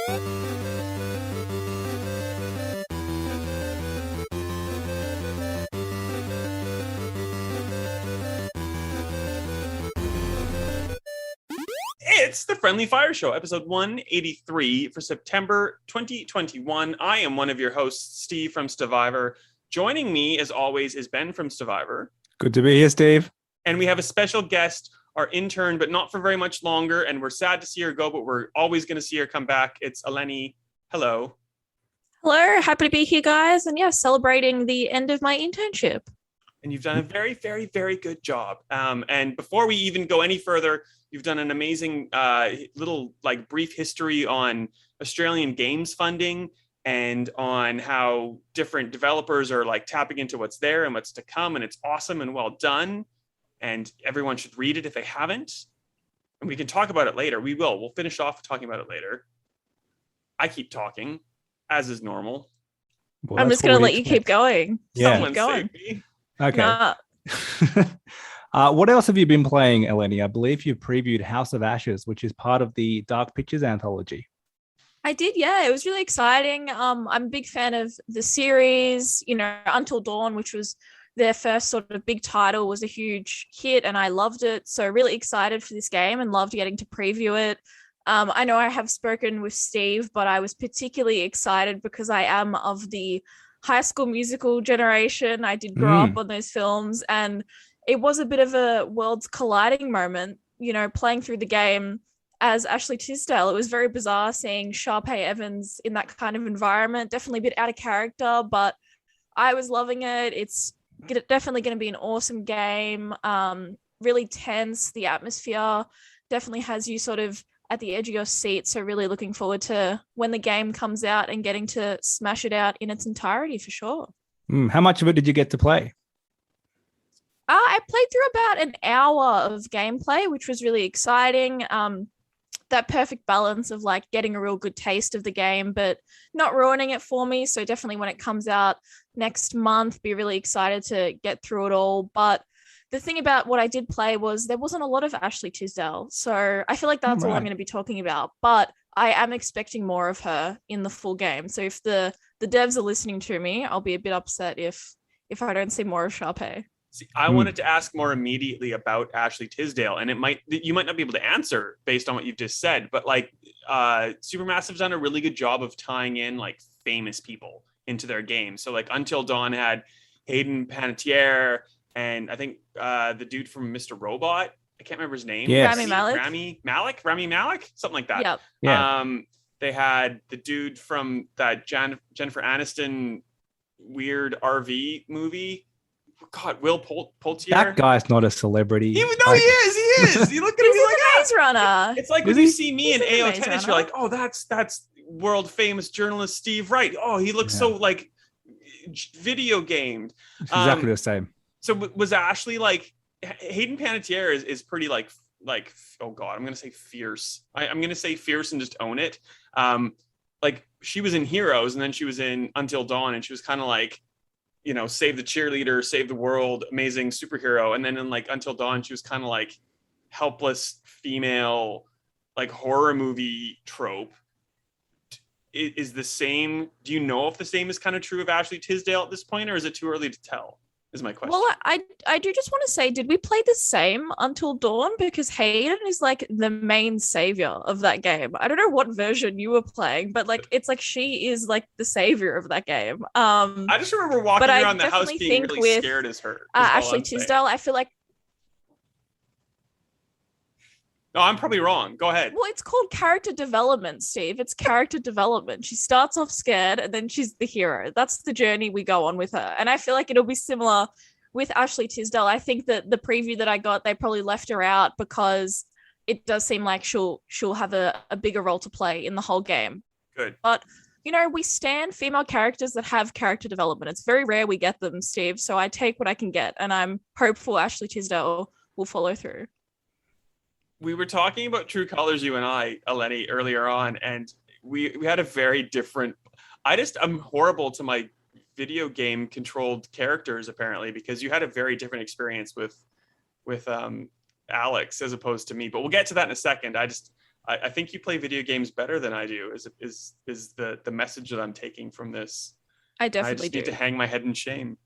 It's the Friendly Fire Show, episode 183 for September 2021. I am one of your hosts, Steve from Stevivor. Joining me, as always, is Ben from Stevivor. Good to be here, Steve. And we have a special guest, our intern, but not for very much longer. And we're sad to see her go, but we're always going to see her come back. It's Eleni. Hello. Hello. Happy to be here, guys. And yeah, celebrating the end of my internship. And you've done a very, very, very good job. And before we even go any further, you've done an amazing little brief history on Australian games funding and on how different developers are tapping into what's there and what's to come. And it's awesome and well done. And everyone should read it if they haven't. And we can talk about it later. We will. We'll finish off talking about it later. I keep talking, as is normal. Well, I'm just going to let you keep going. Yeah. Someone save me. Okay. Nah. What else have you been playing, Eleni? I believe you previewed House of Ashes, which is part of the Dark Pictures anthology. I did, yeah. It was really exciting. I'm a big fan of the series. Until Dawn, which was their first sort of big title, was a huge hit, and I loved it. So really excited for this game and loved getting to preview it. I know I have spoken with Steve, but I was particularly excited because I am of the High School Musical generation. I did grow up on those films, and it was a bit of a worlds colliding moment, playing through the game as Ashley Tisdale. It was very bizarre seeing Sharpay Evans in that kind of environment. Definitely a bit out of character, but I was loving it. It's definitely going to be an awesome game. Really tense. The atmosphere definitely has you sort of at the edge of your seat. So really looking forward to when the game comes out and getting to smash it out in its entirety for sure. How much of it did you get to play? I played through about an hour of gameplay, which was really exciting. That perfect balance of getting a real good taste of the game, but not ruining it for me. So definitely when it comes out next month, be really excited to get through it all. But the thing about what I did play was there wasn't a lot of Ashley Tisdale. So I feel like that's all I'm going to be talking about. But I am expecting more of her in the full game. So if the devs are listening to me, I'll be a bit upset if I don't see more of Sharpay. See, I wanted to ask more immediately about Ashley Tisdale, and you might not be able to answer based on what you've just said, but Supermassive's done a really good job of tying in famous people into their game. So Until Dawn had Hayden Panettiere, and I think the dude from Mr. Robot, I can't remember his name. Yes. Rami Malek, something like that. Yep. Yeah. They had the dude from that Jennifer Aniston weird RV movie. God, Will Poultier. That guy's not a celebrity. He is. You look at him, He's a Maze Runner. It's like when you see me in AO Tennis, you're like, oh, that's world famous journalist Steve Wright. Oh, he looks so video gamed. Exactly the same. So was Ashley Hayden Panettiere is pretty oh God, I'm gonna say fierce. I'm gonna say fierce and just own it. She was in Heroes, and then she was in Until Dawn, and she was kind of save the cheerleader, save the world, amazing superhero. And then in Until Dawn, she was kind of helpless female, horror movie trope. Is the same? Do you know if the same is kind of true of Ashley Tisdale at this point, or is it too early to tell? Is my question. Well, I do just want to say, did we play the same Until Dawn? Because Hayden is the main savior of that game. I don't know what version you were playing, but it's she is the savior of that game. I just remember walking around the house being really scared as her. Ashley Tisdale, I feel like. No, I'm probably wrong. Go ahead. Well, it's called character development, Steve. It's character development. She starts off scared and then she's the hero. That's the journey we go on with her. And I feel like it'll be similar with Ashley Tisdale. I think that the preview that I got, they probably left her out because it does seem like she'll have a bigger role to play in the whole game. Good. But, we stand female characters that have character development. It's very rare we get them, Steve. So I take what I can get. And I'm hopeful Ashley Tisdale will follow through. We were talking about True Colors, you and I, Eleni, earlier on, and we had a very different. I'm horrible to my video game controlled characters apparently, because you had a very different experience with Alex as opposed to me. But we'll get to that in a second. I think you play video games better than I do. Is the message that I'm taking from this? I definitely I just need to hang my head in shame.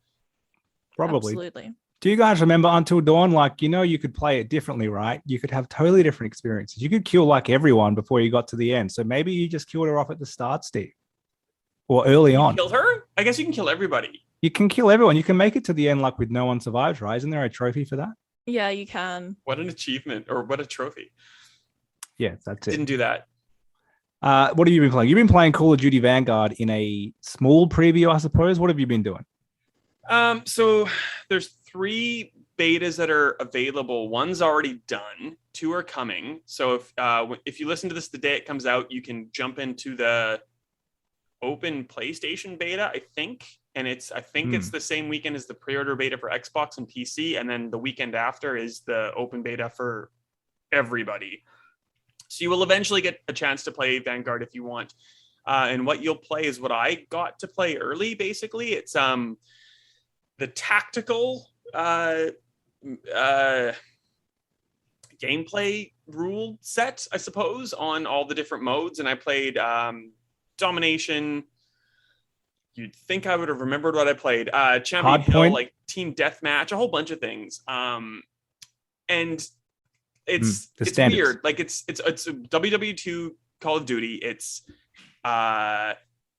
Probably. Absolutely. Do you guys remember Until Dawn? Like, you could play it differently, right? You could have totally different experiences. You could kill like everyone before you got to the end. So maybe you just killed her off at the start, Steve, or early on. Kill her? I guess you can kill everybody. You can kill everyone. You can make it to the end like with no one survives, right? Isn't there a trophy for that? Yeah, you can. What an achievement, or what a trophy. Yeah, that's it. Didn't do that. What have you been playing? You've been playing Call of Duty Vanguard in a small preview, I suppose. What have you been doing? So there's 3 betas that are available. One's already done. 2 are coming. So if you listen to this the day it comes out, you can jump into the open PlayStation beta, I think. And it's the same weekend as the pre-order beta for Xbox and PC. And then the weekend after is the open beta for everybody. So you will eventually get a chance to play Vanguard if you want. And what you'll play is what I got to play early, basically. It's the tactical gameplay rule set, I suppose, on all the different modes. And I played Domination. You'd think I would have remembered what I played. Champion Hill, like Team Deathmatch, a whole bunch of things. And it's weird. Like it's a WW2 Call of Duty. It's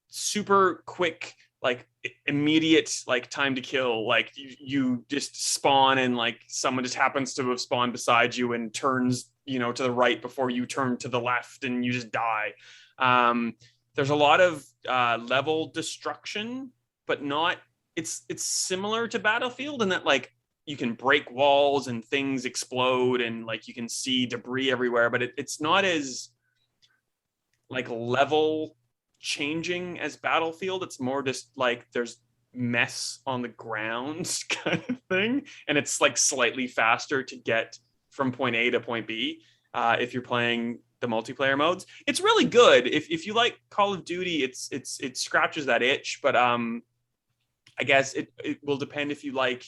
super quick, like immediate, like time to kill. Like you just spawn and like someone just happens to have spawned beside you and turns, to the right before you turn to the left and you just die. There's a lot of level destruction, but not. It's similar to Battlefield in that like you can break walls and things explode and like you can see debris everywhere, but it's not as like level changing as Battlefield. It's more just like there's mess on the ground kind of thing, and it's like slightly faster to get from point A to point B if you're playing the multiplayer modes. It's really good. If you like Call of Duty, it scratches that itch, but I guess it will depend if you like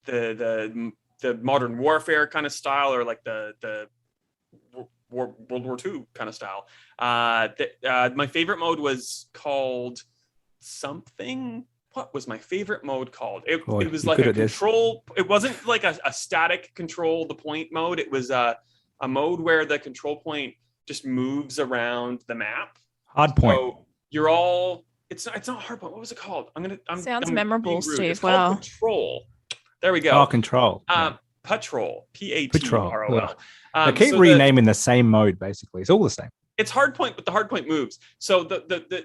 the modern warfare kind of style or like the World War II kind of style. My favorite mode was called something. What was my favorite mode called? It was like a control. It wasn't like a static control the point mode. It was a mode where the control point just moves around the map. Hard point. So you're all. It's not hard point. What was it called? Sounds memorable, Steve. It's called Control. There we go. Oh, Control. Patrol. Patrol. They keep renaming the same mode. Basically, it's all the same. It's hard point, but the hard point moves. So the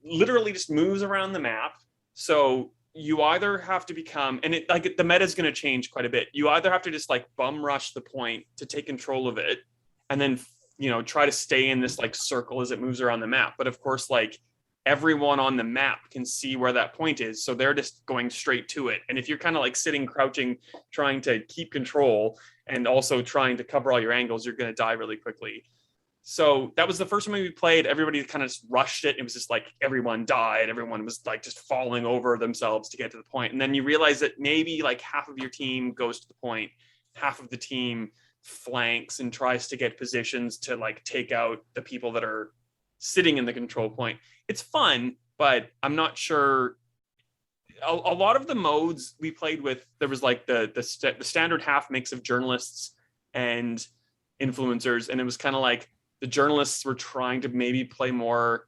literally just moves around the map. So you either have to become, and it like the meta is going to change quite a bit. You either have to just like bum rush the point to take control of it, and then try to stay in this like circle as it moves around the map. But of course, like everyone on the map can see where that point is, so they're just going straight to it. And if you're kind of like sitting, crouching, trying to keep control, and also trying to cover all your angles, you're going to die really quickly. So that was the first time we played. Everybody kind of just rushed it. It was just like everyone died. Everyone was like just falling over themselves to get to the point. And then you realize that maybe like half of your team goes to the point, half of the team flanks and tries to get positions to like take out the people that are sitting in the control point. It's fun, but I'm not sure. A lot of the modes we played with, there was like the standard half mix of journalists and influencers, and it was kind of like the journalists were trying to maybe play more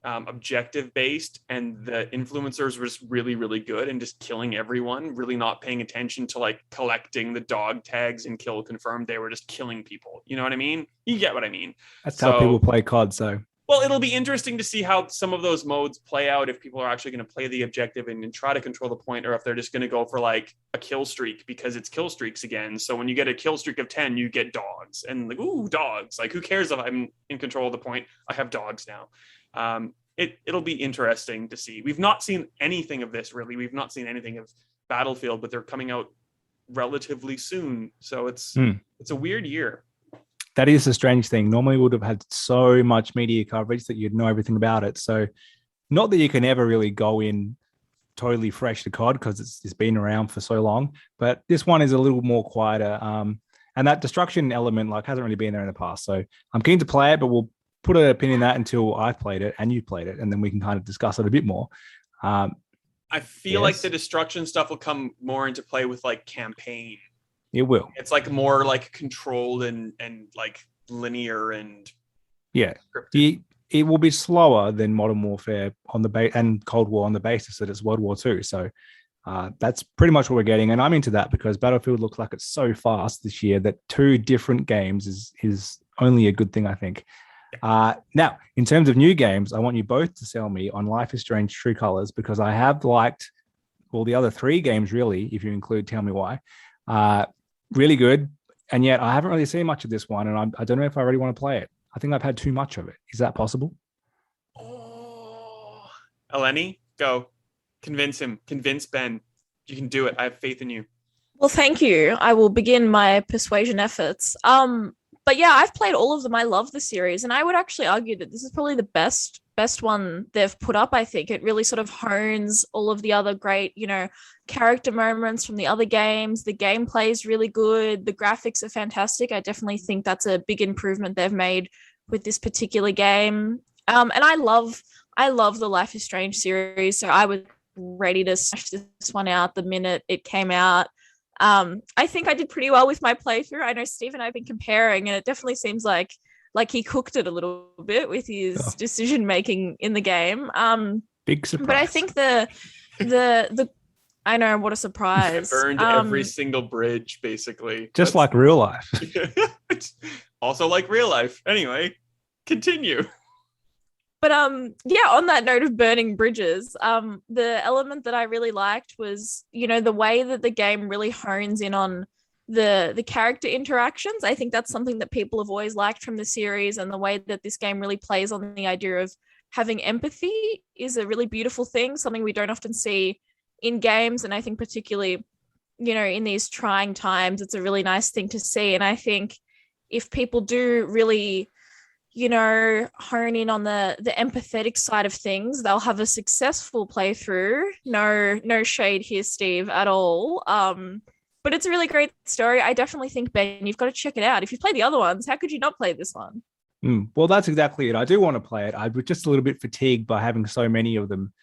objective based, and the influencers were just really, really good and just killing everyone, really not paying attention to like collecting the dog tags and kill confirmed. They were just killing people. You know what I mean? You get what I mean? That's how people play COD. So well, it'll be interesting to see how some of those modes play out, if people are actually going to play the objective and try to control the point, or if they're just going to go for like a kill streak because it's kill streaks again. So when you get a kill streak of 10, you get dogs, and like, ooh, dogs. Like, who cares if I'm in control of the point? I have dogs now. It'll be interesting to see. We've not seen anything of this, really. We've not seen anything of Battlefield, but they're coming out relatively soon. So it's a weird year. That is a strange thing. Normally we would have had so much media coverage that you'd know everything about it. So not that you can ever really go in totally fresh to COD because it's been around for so long, but this one is a little more quieter. And that destruction element like hasn't really been there in the past. So I'm keen to play it, but we'll put a pin in that until I've played it and you played it, and then we can kind of discuss it a bit more. I feel like the destruction stuff will come more into play with like campaign. It will. It's like more like controlled and like linear and scripted. It will be slower than Modern Warfare on the and Cold War on the basis that it's World War II. So that's pretty much what we're getting, and I'm into that because Battlefield looks like it's so fast this year that 2 different games is only a good thing, I think. Now, in terms of new games, I want you both to sell me on Life is Strange True Colors because I have liked all the other 3 games, really, if you include Tell Me Why. Really good, and yet I haven't really seen much of this one, and I don't know if I really want to play it. I think I've had too much of it. Is that possible? Oh, Eleni, go. Convince him. Convince Ben. You can do it. I have faith in you. Well, thank you. I will begin my persuasion efforts. But yeah, I've played all of them. I love the series, and I would actually argue that this is probably the best one they've put up. I think it really sort of hones all of the other great, character moments from the other games. The gameplay is really good. The graphics are fantastic. I definitely think that's a big improvement they've made with this particular game. And I love the Life is Strange series, so I was ready to smash this one out the minute it came out. I think I did pretty well with my playthrough. I know Steve and I have been comparing, and it definitely seems like he cooked it a little bit with his decision making in the game. Big surprise. But I think the I know, what a surprise. Burned every single bridge, basically. Just like real life. It's also like real life. Anyway, continue. But on that note of burning bridges, the element that I really liked was, the way that the game really hones in on the character interactions. I think that's something that people have always liked from the series, and the way that this game really plays on the idea of having empathy is a really beautiful thing, something we don't often see in games. And I think particularly, in these trying times, it's a really nice thing to see. And I think if people do really hone in on the empathetic side of things, they'll have a successful playthrough. No shade here, Steve, at all. But it's a really great story. I definitely think, Ben, you've got to check it out. If you play the other ones, how could you not play this one? Well, that's exactly it. I do want to play it. I was just a little bit fatigued by having so many of them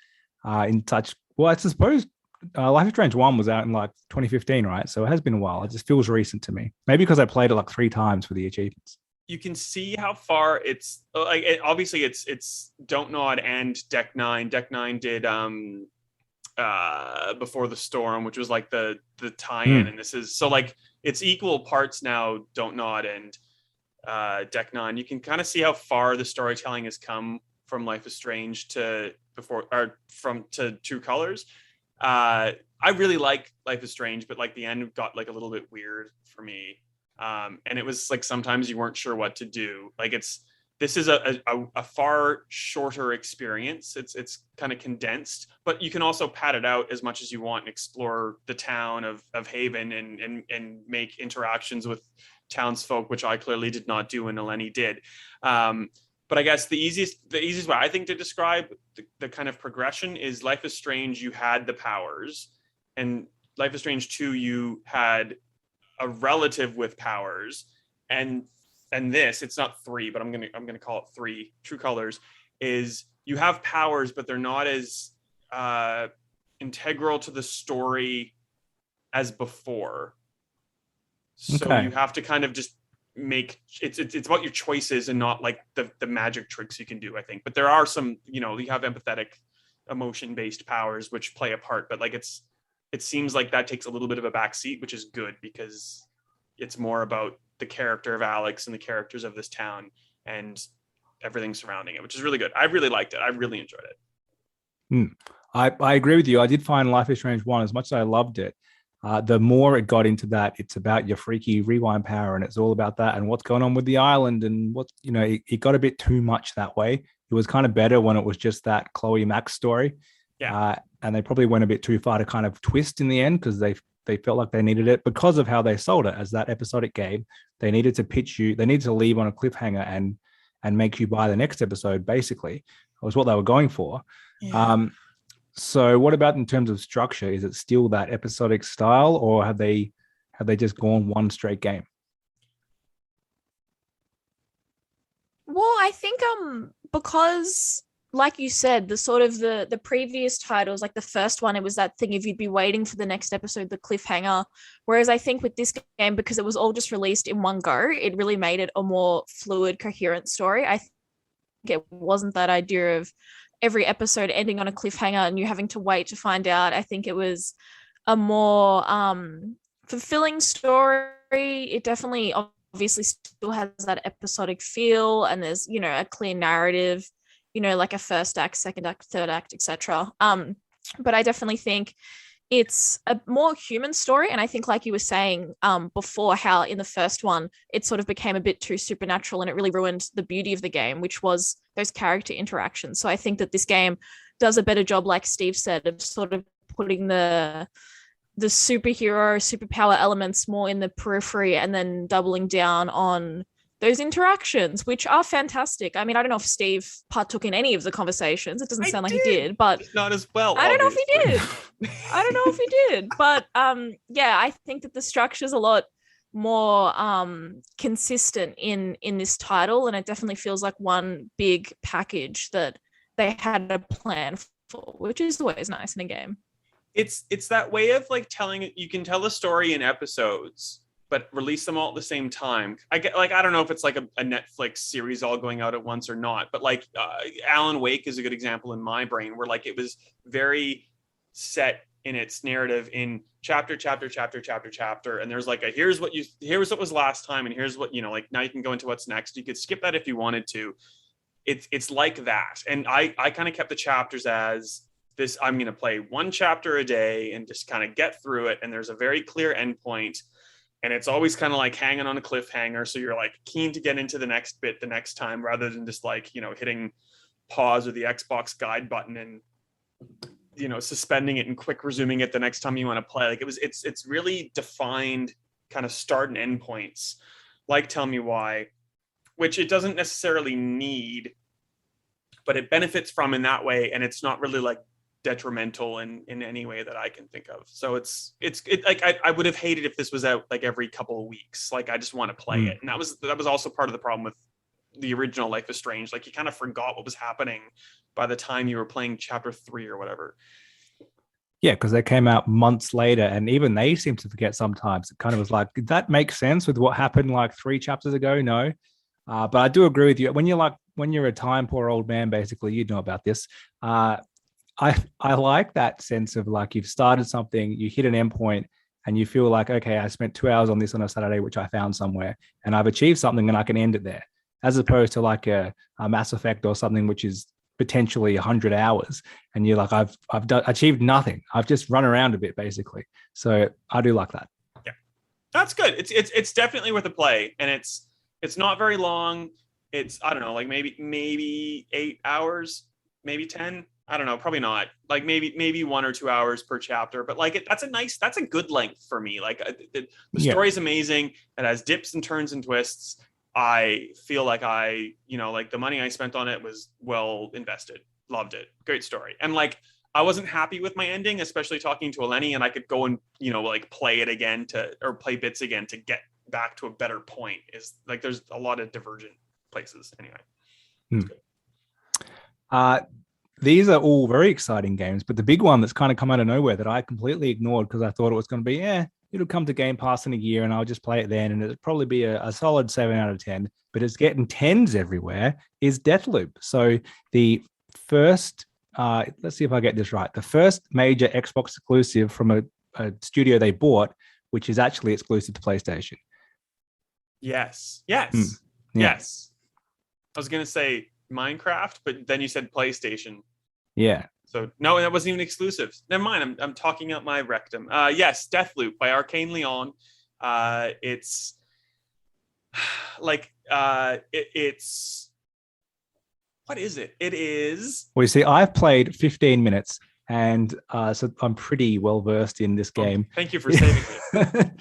in such. Well, I suppose Life is Strange 1 was out in like 2015, right? So it has been a while. It just feels recent to me. Maybe because I played it like 3 times for the achievements. You can see how far it's like. Obviously, it's Don't Nod and Deck 9. Deck 9 did Before the Storm, which was like the tie-in, and this is so like it's equal parts now. Don't Nod and Deck 9. You can kind of see how far the storytelling has come from Life is Strange to True Colors. I really like Life is Strange, but like the end got like a little bit weird for me. And it was like sometimes you weren't sure what to do. Like this is a far shorter experience. It's kind of condensed, but you can also pad it out as much as you want and explore the town of Haven and make interactions with townsfolk, which I clearly did not do and Eleni did. But I guess the easiest way I think to describe the kind of progression is Life is Strange, you had the powers, and Life is Strange 2, you had a relative with powers, and this, it's not 3, but I'm gonna call it 3. True Colors is you have powers, but they're not as integral to the story as before. So you have to kind of just make it's about your choices and not like the magic tricks you can do, I think. But there are some, you have empathetic, emotion-based powers which play a part, but like it seems like that takes a little bit of a backseat, which is good because it's more about the character of Alex and the characters of this town and everything surrounding it, which is really good. I really liked it. I really enjoyed it. I agree with you. I did find Life is Strange 1, as much as I loved it, the more it got into that, it's about your freaky rewind power, and it's all about that and what's going on with the island, and what, it got a bit too much that way. It was kind of better when it was just that Chloe Max story. And they probably went a bit too far to kind of twist in the end because they felt like they needed it because of how they sold it as that episodic game. They needed to pitch you. They needed to leave on a cliffhanger and make you buy the next episode. Basically, it was what they were going for. Yeah. So what about in terms of structure? Is it still that episodic style, or have they just gone one straight game? I think because like you said, the sort of the previous titles, like the first one, it was that thing if you'd be waiting for the next episode, the cliffhanger. Whereas I think with this game, because it was all just released in one go, it really made it a more fluid, coherent story. I think it wasn't that idea of every episode ending on a cliffhanger and you having to wait to find out. I think it was a more fulfilling story. It definitely obviously still has that episodic feel, and there's, you know, a clear narrative, you know, like a first act, second act, third act, etc. But I definitely think it's a more human story. And I think, like you were saying before, how in the first one it sort of became a bit too supernatural and it really ruined the beauty of the game, which was those character interactions. So I think that this game does a better job, like Steve said, of sort of putting the superhero, superpower elements more in the periphery and then doubling down on those interactions, which are fantastic. I mean, I don't know if Steve partook in any of the conversations. It doesn't sound like he did, but not as well. I don't know if he did. I don't know if he did, but yeah, I think that the structure's a lot more consistent in this title, and it definitely feels like one big package that they had a plan for, which is always nice in a game. It's that way of like telling, you can tell a story in episodes but release them all at the same time. I don't know if it's like a Netflix series all going out at once or not, but like Alan Wake is a good example in my brain, where like it was very set in its narrative in chapter, and there's like here's what was last time, and here's what, you know, like now you can go into what's next. You could skip that if you wanted to. It's like that, and I kind of kept the chapters as this. I'm going to play one chapter a day and just kind of get through it, and there's a very clear endpoint. And it's always kind of like hanging on a cliffhanger. So you're like keen to get into the next bit the next time, rather than just like, you know, hitting pause or the Xbox guide button and, you know, suspending it and quick resuming it the next time you want to play. Like it's really defined kind of start and end points, like Tell Me Why, which it doesn't necessarily need, but it benefits from in that way. And it's not really like detrimental in any way that I can think of. So it's like I would have hated if this was out like every couple of weeks. Like I just want to play it, and that was also part of the problem with the original Life is Strange. Like you kind of forgot what was happening by the time you were playing chapter 3 or whatever. Yeah, because they came out months later, and even they seem to forget sometimes. It kind of was like, did that make sense with what happened like 3 chapters ago? No. But I do agree with you. When you're a time poor old man, basically, you know about this. I like that sense of like you've started something, you hit an endpoint, and you feel like, okay, I spent 2 hours on this on a Saturday, which I found somewhere, and I've achieved something, and I can end it there, as opposed to like a Mass Effect or something which is potentially 100 hours, and you're like, I've achieved nothing. I've just run around a bit, basically. So I do like that. Yeah, that's good. It's definitely worth a play, and it's not very long. It's, I don't know, like maybe 8 hours, maybe 10. I don't know, probably not. Like maybe 1 or 2 hours per chapter, but like that's a good length for me. Like the story is amazing. It has dips and turns and twists. I feel like like the money I spent on it was well invested. Loved it. Great story. And like I wasn't happy with my ending, especially talking to Eleni, and I could go and, you know, like play it again or play bits again to get back to a better point. Is like there's a lot of divergent places anyway. These are all very exciting games, but the big one that's kind of come out of nowhere that I completely ignored because I thought it was going to be, it'll come to Game Pass in a year and I'll just play it then, and it'll probably be a solid 7 out of 10, but it's getting 10s everywhere, is Deathloop. So the first, let's see if I get this right, the first major Xbox exclusive from a studio they bought, which is actually exclusive to PlayStation. Yes. Yeah. Yes. I was going to say Minecraft, but then you said PlayStation. Yeah. So no, that wasn't even exclusive. Never mind. I'm talking out my rectum. Yes, Deathloop by Arcane Leon. It's like it's what is it? It is. Well, you see, I've played 15 minutes, and so I'm pretty well versed in this game. Thank you for saving it.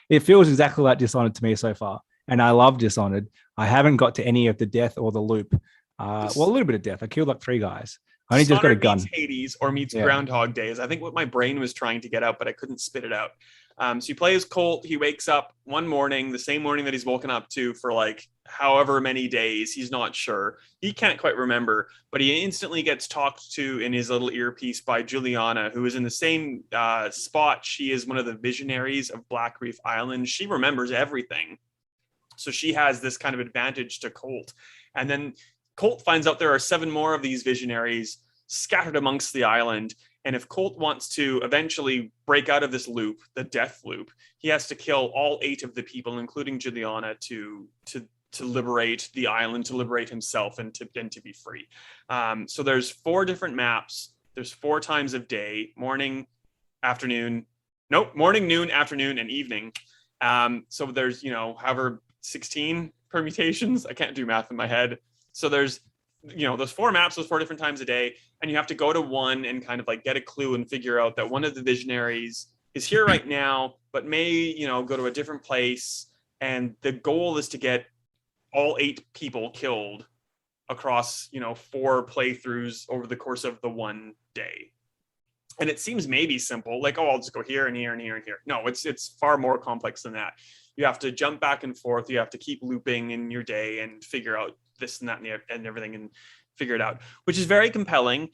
It feels exactly like Dishonored to me so far, and I love Dishonored. I haven't got to any of the death or the loop. Well, a little bit of death. I killed like 3 guys. I only just got a gun. Meets Hades or meets Groundhog Day is, I think, what my brain was trying to get out, but I couldn't spit it out. So you play as Colt. He wakes up one morning, the same morning that he's woken up to for like however many days. He's not sure. He can't quite remember, but he instantly gets talked to in his little earpiece by Juliana, who is in the same spot. She is one of the visionaries of Black Reef Island. She remembers everything. So she has this kind of advantage to Colt. And then Colt finds out there are 7 more of these visionaries scattered amongst the island. And if Colt wants to eventually break out of this loop, the death loop, he has to kill all 8 of the people, including Juliana, to liberate the island, to liberate himself, and to be free. So there's 4 different maps. There's 4 times of day: morning, afternoon, morning, noon, afternoon, and evening. So there's, however, 16 permutations. I can't do math in my head. So there's, those 4 maps, those 4 different times a day, and you have to go to one and kind of like get a clue and figure out that one of the visionaries is here right now, but may, go to a different place. And the goal is to get all 8 people killed across, 4 playthroughs over the course of the one day. And it seems maybe simple, like, oh, I'll just go here and here and here and here. No, it's far more complex than that. You have to jump back and forth. You have to keep looping in your day and figure out this and that and everything and figure it out, which is very compelling.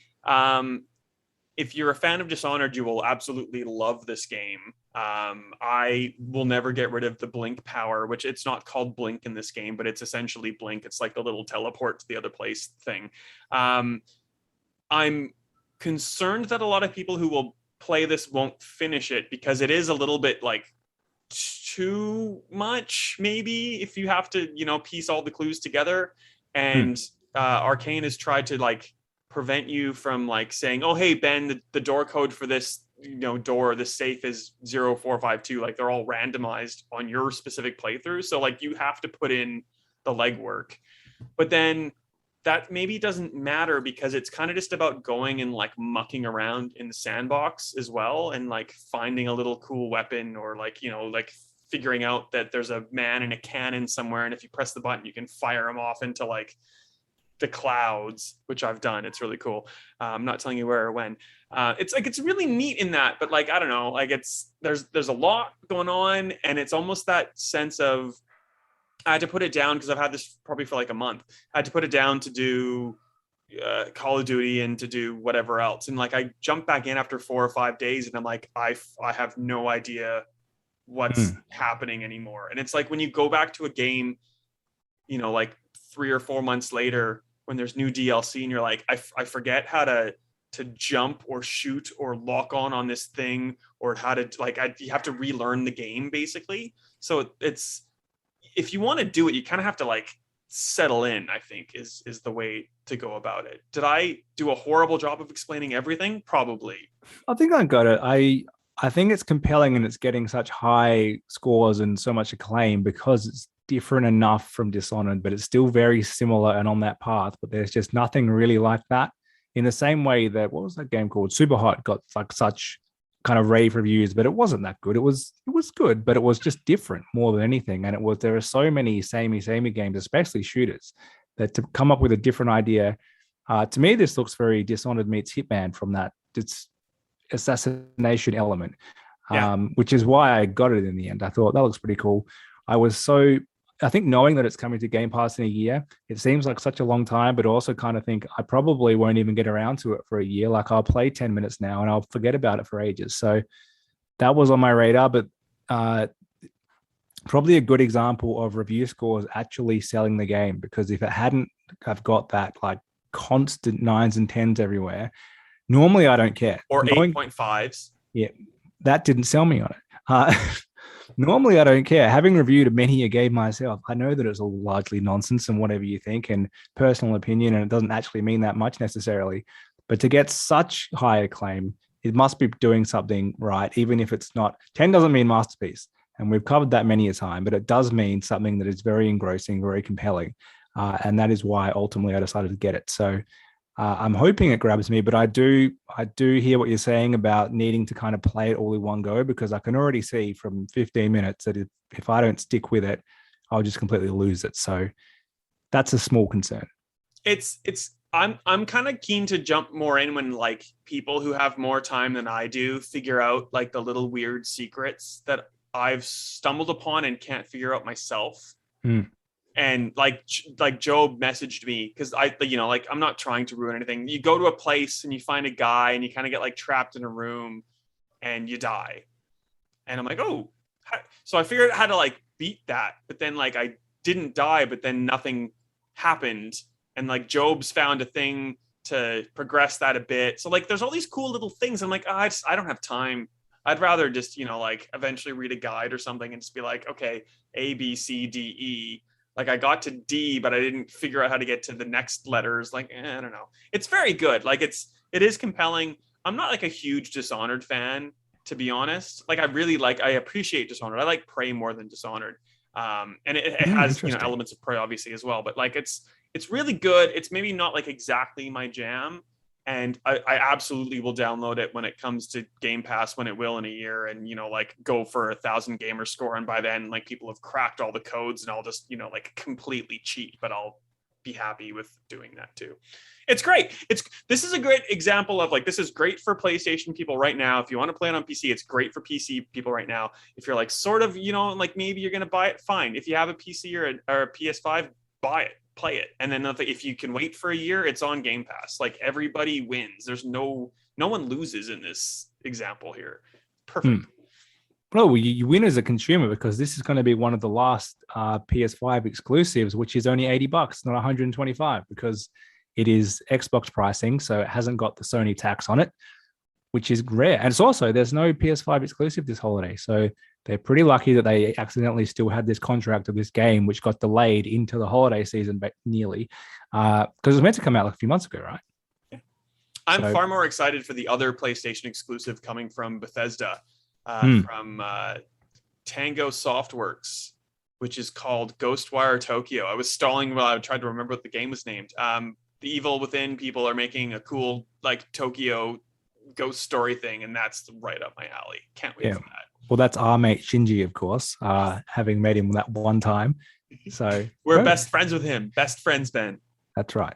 If you're a fan of Dishonored, you will absolutely love this game. I will never get rid of the blink power, which it's not called blink in this game, but it's essentially blink. It's like the little teleport to the other place thing. I'm concerned that a lot of people who will play this won't finish it because it is a little bit like too much, maybe, if you have to, piece all the clues together. And Arcane has tried to like prevent you from like saying, oh, hey, Ben, the door code for this, door, this safe is 0452. Like they're all randomized on your specific playthrough. So like you have to put in the legwork. But then that maybe doesn't matter because it's kind of just about going and like mucking around in the sandbox as well, and like finding a little cool weapon, or like, like figuring out that there's a man in a cannon somewhere, and if you press the button you can fire him off into like the clouds, which I've done. It's really cool. I'm not telling you where or when. It's really neat in that, but like, I don't know, like there's a lot going on, and it's almost that sense of, I had to put it down because I've had this probably for like a month. I had to put it down to do Call of Duty and to do whatever else. And like, I jumped back in after 4 or 5 days and I'm like, I have no idea what's happening anymore. And it's like, when you go back to a game, like 3 or 4 months later, when there's new DLC and you're like, I forget how to jump or shoot or lock on this thing, or how to like, you have to relearn the game basically. So it's, if you want to do it, you kind of have to like settle in, I think is the way to go about it. Did I do a horrible job of explaining everything? Probably. I think I got it. I think it's compelling, and it's getting such high scores and so much acclaim because it's different enough from Dishonored, but it's still very similar and on that path. But there's just nothing really like that. In the same way that, what was that game called? Super Hot got like such kind of rave reviews, but it wasn't that good. It was good, but it was just different more than anything. And there are so many samey games, especially shooters, that to come up with a different idea. To me, this looks very Dishonored meets Hitman from that it's assassination element, which is why I got it in the end. I thought that looks pretty cool. I think knowing that it's coming to Game Pass in a year, it seems like such a long time, but also kind of think I probably won't even get around to it for a year. Like I'll play 10 minutes now and I'll forget about it for ages. So that was on my radar, but probably a good example of review scores actually selling the game, because if it hadn't have got that like constant 9s and 10s everywhere, normally I don't care. Or 8.5s. Yeah, that didn't sell me on it. Normally, I don't care. Having reviewed many a game myself, I know that it's all largely nonsense and whatever you think and personal opinion, and it doesn't actually mean that much necessarily. But to get such high acclaim, it must be doing something right, even if it's not. 10 doesn't mean masterpiece, and we've covered that many a time, but it does mean something that is very engrossing, very compelling, and that is why ultimately I decided to get it. So I'm hoping it grabs me, but I do hear what you're saying about needing to kind of play it all in one go, because I can already see from 15 minutes that if I don't stick with it, I'll just completely lose it. So that's a small concern. It's I'm kind of keen to jump more in when like people who have more time than I do figure out like the little weird secrets that I've stumbled upon and can't figure out myself. And like Job messaged me because like I'm not trying to ruin anything. You go to a place and you find a guy and you kind of get like trapped in a room and you die. And I'm like, oh, so I figured out how to like beat that, but then like I didn't die, but then nothing happened. And like Job's found a thing to progress that a bit. So like there's all these cool little things. I'm like, I don't have time. I'd rather just, like eventually read a guide or something and just be like, okay, A, B, C, D, E. Like I got to D, but I didn't figure out how to get to the next letters. Like, I don't know. It's very good. Like it is compelling. I'm not like a huge Dishonored fan, to be honest. Like I appreciate Dishonored. I like Prey more than Dishonored. And it has, elements of Prey obviously as well, but like it's really good. It's maybe not like exactly my jam. And I absolutely will download it when it comes to Game Pass, when it will in a year, and like go for 1,000 gamer score. And by then, like people have cracked all the codes, and I'll just like completely cheat. But I'll be happy with doing that too. It's great. This is a great example of like this is great for PlayStation people right now. If you want to play it on PC, it's great for PC people right now. If you're like sort of like maybe you're gonna buy it, fine. If you have a PC or a PS5, buy it. Play it, and then if you can wait for a year, it's on Game Pass. Like everybody wins. There's no one loses in this example here. Perfect. Well, you win as a consumer because this is going to be one of the last PS5 exclusives, which is only $80, not 125, because it is Xbox pricing, so it hasn't got the Sony tax on it, which is rare. And it's also there's no PS5 exclusive this holiday, so they're pretty lucky that they accidentally still had this contract of this game, which got delayed into the holiday season nearly, because it was meant to come out like a few months ago, right? Yeah. I'm far more excited for the other PlayStation exclusive coming from Bethesda, from Tango Softworks, which is called Ghostwire Tokyo. I was stalling while I tried to remember what the game was named. The Evil Within people are making a cool like Tokyo ghost story thing, and that's right up my alley. Can't wait for that. Well, that's our mate Shinji, of course, having met him that one time. So we're best friends with him. Best friends, Ben. That's right.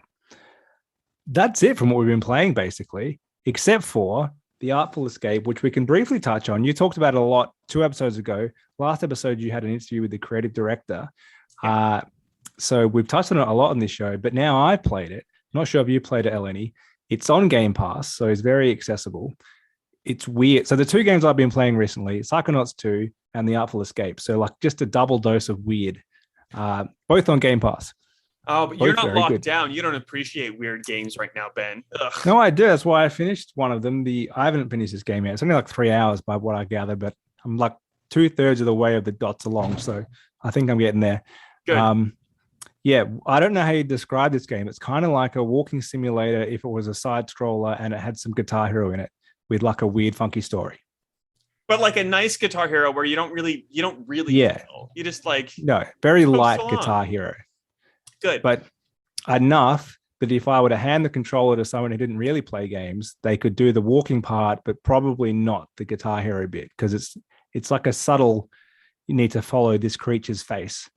That's it from what we've been playing, basically, except for The Artful Escape, which we can briefly touch on. You talked about it a lot 2 episodes ago. Last episode, you had an interview with the creative director. So we've touched on it a lot on this show, but now I've played it. Not sure if you played it, Eleni. It's on Game Pass, so it's very accessible. It's weird. So the 2 games I've been playing recently, Psychonauts 2 and The Artful Escape. So like just a double dose of weird, both on Game Pass. Oh, but you're not locked down. You don't appreciate weird games right now, Ben. Ugh. No, I do. That's why I finished one of them. I haven't finished this game yet. It's only like 3 hours by what I gather, but I'm like 2/3 of the way of the dots along. So I think I'm getting there. Good. Yeah, I don't know how you describe this game. It's kind of like a walking simulator if it was a side scroller and it had some Guitar Hero in it with like a weird, funky story. But like a nice Guitar Hero where you don't really feel. You just like very light Guitar Hero. Good. But enough that if I were to hand the controller to someone who didn't really play games, they could do the walking part, but probably not the Guitar Hero bit, because it's like a subtle, you need to follow this creature's face.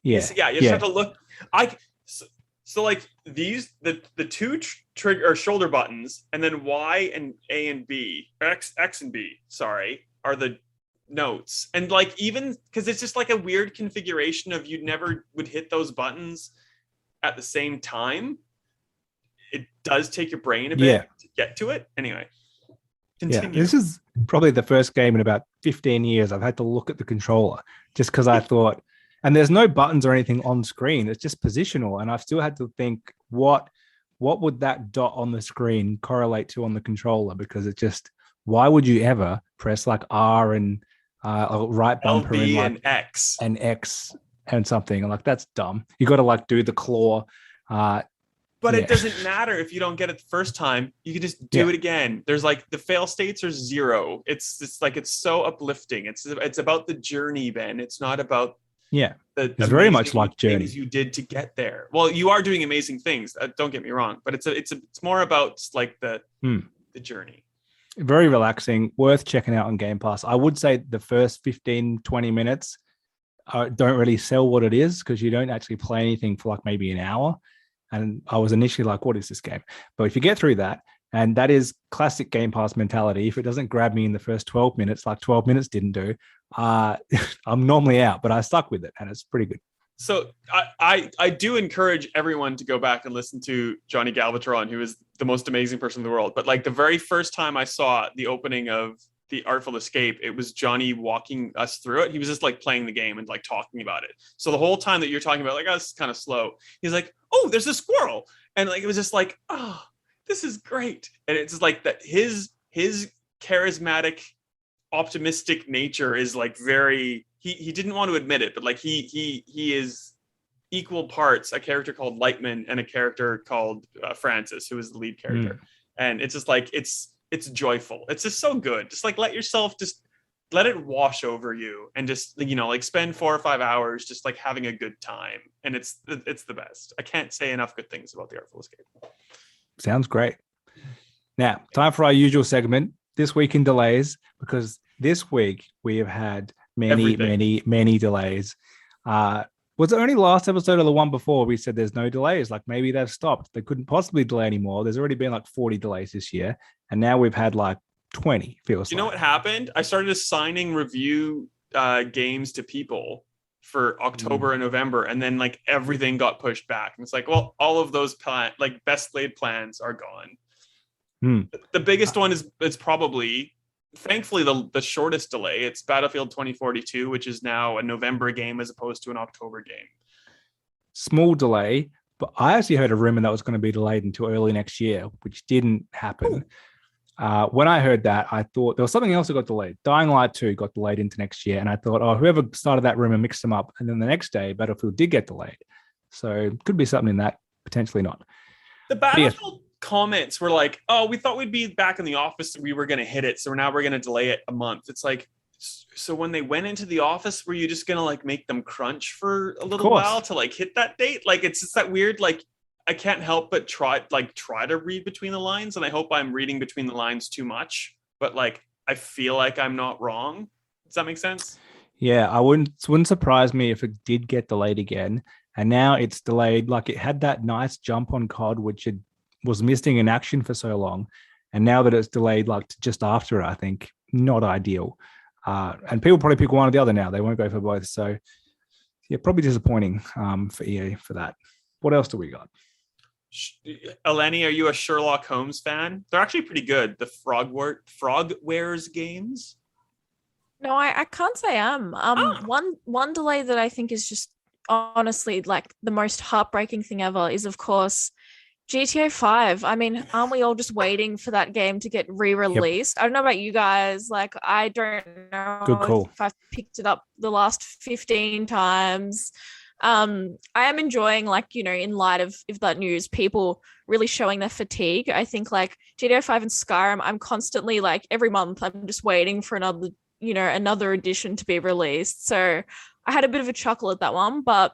Yeah. You just have to look. So like these, the 2 trigger or shoulder buttons, and then Y and A and B, or X and B, sorry, are the notes. And like, even because it's just like a weird configuration of you never would hit those buttons at the same time. It does take your brain a bit to get to it. Anyway, continue. Yeah, this is probably the first game in about 15 years I've had to look at the controller just because I thought, and there's no buttons or anything on screen. It's just positional. And I've still had to think, what would that dot on the screen correlate to on the controller? Because it just, why would you ever press like R and right bumper LB and X and something? Like, that's dumb. You got to like do the claw. But it doesn't matter if you don't get it the first time. You can just do it again. There's like the fail states are 0. It's like, it's so uplifting. It's about the journey, Ben. It's not about it's very much like journey you did to get there. Well, you are doing amazing things. Don't get me wrong, but it's more about like the journey. Very relaxing, worth checking out on Game Pass. I would say the first 15-20 minutes don't really sell what it is, because you don't actually play anything for like maybe an hour. And I was initially like, what is this game? But if you get through that, and that is classic Game Pass mentality, if it doesn't grab me in the first 12 minutes, like 12 minutes didn't do, I'm normally out, but I stuck with it and it's pretty good. So I do encourage everyone to go back and listen to Johnny Galvatron, who is the most amazing person in the world. But like the very first time I saw the opening of The Artful Escape, it was Johnny walking us through it. He was just like playing the game and like talking about it. So the whole time that you're talking about like, oh, this is kind of slow, he's like, oh, there's a squirrel. And like, it was just like, oh, this is great. And it's just like that his charismatic, optimistic nature is like very, he didn't want to admit it, but like he is equal parts a character called Lightman and a character called Francis, who is the lead character. And it's just like, it's joyful. It's just so good. Just like let it wash over you and just, you know, like spend 4 or 5 hours just like having a good time. And it's the best. I can't say enough good things about The Artful Escape. Sounds great. Now, time for our usual segment, This Week in Delays, because this week we have had many delays. Was it only last episode or the one before we said there's no delays? Like maybe they've stopped. They couldn't possibly delay anymore. There's already been like 40 delays this year. And now we've had like 20, feels Do you know what happened? I started assigning review games to people for October and November, and then like everything got pushed back. And it's like, well, all of those best laid plans are gone. The biggest one is probably, thankfully, the shortest delay. It's Battlefield 2042, which is now a November game as opposed to an October game. Small delay, but I actually heard a rumor that was going to be delayed until early next year, which didn't happen. When I heard that, I thought there was something else that got delayed. Dying Light 2 got delayed into next year, and I thought, oh, whoever started that rumor mixed them up. And then the next day, Battlefield did get delayed. So it could be something in that, potentially not. The Battlefield comments were like, oh, we thought we'd be back in the office and we were going to hit it, so now we're going to delay it a month. It's like, so when they went into the office, were you just going to like make them crunch for a little while to like hit that date? Like, it's just that weird, like, I can't help but try to read between the lines, and I hope I'm reading between the lines too much, but like I feel like I'm not wrong. Does that make sense? Yeah, I wouldn't surprise me if it did get delayed again, and now it's delayed. Like it had that nice jump on COD, which it was missing in action for so long, and now that it's delayed like just after it, I think not ideal. And people probably pick one or the other now. They won't go for both. So yeah, probably disappointing for EA for that. What else do we got? Eleni, are you a Sherlock Holmes fan? They're actually pretty good. The Frogwares games. No, I can't say I am. One delay that I think is just honestly like the most heartbreaking thing ever is, of course, GTA 5. I mean, aren't we all just waiting for that game to get re-released? Yep. I don't know about you guys. Like, I don't know if I've picked it up the last 15 times. I am enjoying, like, you know, in light of that news, people really showing their fatigue. I think like GTA 5 and Skyrim, I'm constantly like every month I'm just waiting for another edition to be released. So I had a bit of a chuckle at that one, but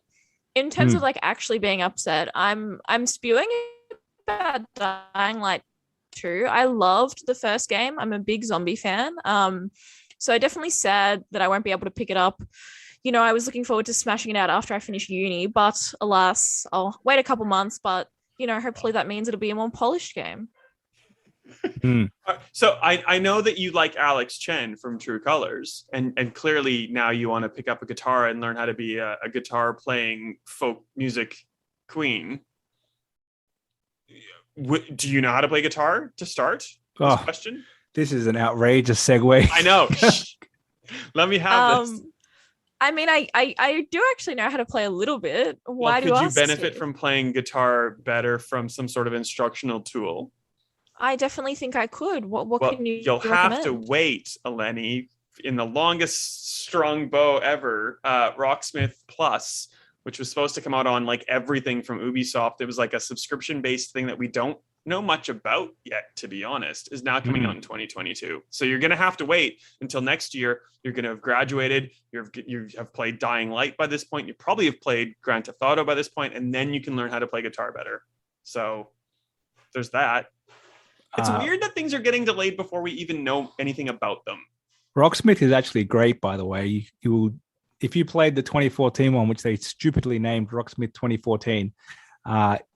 in terms of like actually being upset, I'm spewing about Dying Light 2. I loved the first game. I'm a big zombie fan. So definitely sad that I won't be able to pick it up. You know, I was looking forward to smashing it out after I finish uni, but alas, I'll wait a couple months, but, you know, hopefully that means it'll be a more polished game. So I know that you like Alex Chen from True Colors, and clearly now you want to pick up a guitar and learn how to be a guitar playing folk music queen. Do you know how to play guitar to start? Question. This is an outrageous segue. I know. Let me have this. I mean, I do actually know how to play a little bit. Why could you benefit from playing guitar better from some sort of instructional tool? I definitely think I could. What can you'll recommend? have to wait, Eleni, in the longest strung bow ever, Rocksmith Plus, which was supposed to come out on like everything from Ubisoft. It was like a subscription-based thing that we don't know much about yet, to be honest, is now coming out in 2022. So you're going to have to wait until next year. You're going to have graduated. You have played Dying Light by this point. You probably have played Grand Theft Auto by this point, and then you can learn how to play guitar better. So there's that. It's weird that things are getting delayed before we even know anything about them. Rocksmith is actually great, by the way. If you played the 2014 one, which they stupidly named Rocksmith 2014,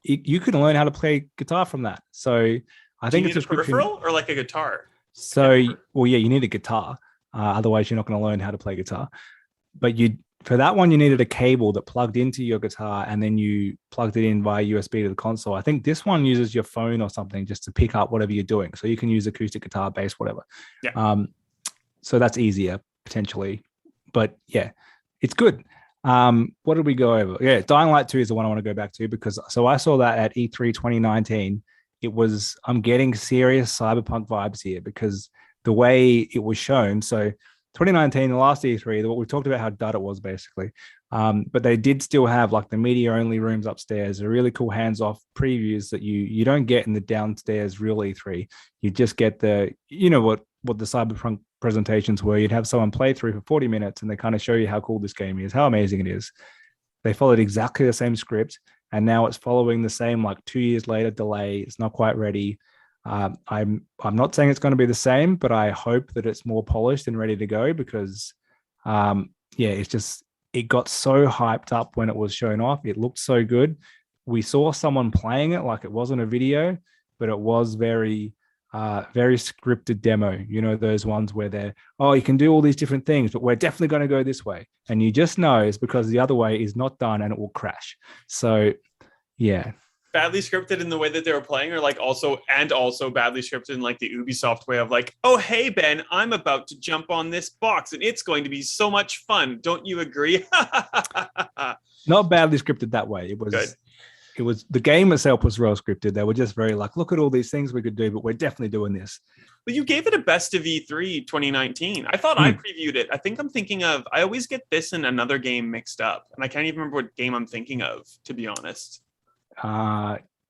you can learn how to play guitar from that. So I Do you think need it's a peripheral or like a guitar? So, well, yeah, you need a guitar. Otherwise, you're not going to learn how to play guitar. But for that one, you needed a cable that plugged into your guitar, and then you plugged it in via USB to the console. I think this one uses your phone or something just to pick up whatever you're doing. So you can use acoustic guitar, bass, whatever. Yeah. So that's easier potentially. But yeah, it's good. What did we go over? Yeah, Dying Light 2 is the one I want to go back to because I saw that at E3 2019. I'm getting serious cyberpunk vibes here because the way it was shown. So 2019, the last E3, what we talked about how dud it was basically. But they did still have like the media only rooms upstairs, a really cool hands-off previews that you don't get in the downstairs real E3. You just get what the cyberpunk presentations were. You'd have someone play through for 40 minutes and they kind of show you how cool this game is, how amazing it is. They followed exactly the same script. And now it's following the same, like 2 years later delay. It's not quite ready. I'm not saying it's going to be the same, but I hope that it's more polished and ready to go because, it got so hyped up when it was shown off. It looked so good. We saw someone playing it like it wasn't a video, but it was very scripted demo. You know, those ones where you can do all these different things, but we're definitely going to go this way. And you just know it's because the other way is not done and it will crash. So, yeah. Badly scripted in the way that they were playing, or like also badly scripted in like the Ubisoft way of like, oh, hey, Ben, I'm about to jump on this box and it's going to be so much fun. Don't you agree? Not badly scripted that way. It was good. It was the game itself was well scripted. They were just very like, look at all these things we could do, but we're definitely doing this. Well, you gave it a best of E3 2019. I thought I previewed it. I think I'm thinking of, I always get this and another game mixed up. And I can't even remember what game I'm thinking of, to be honest.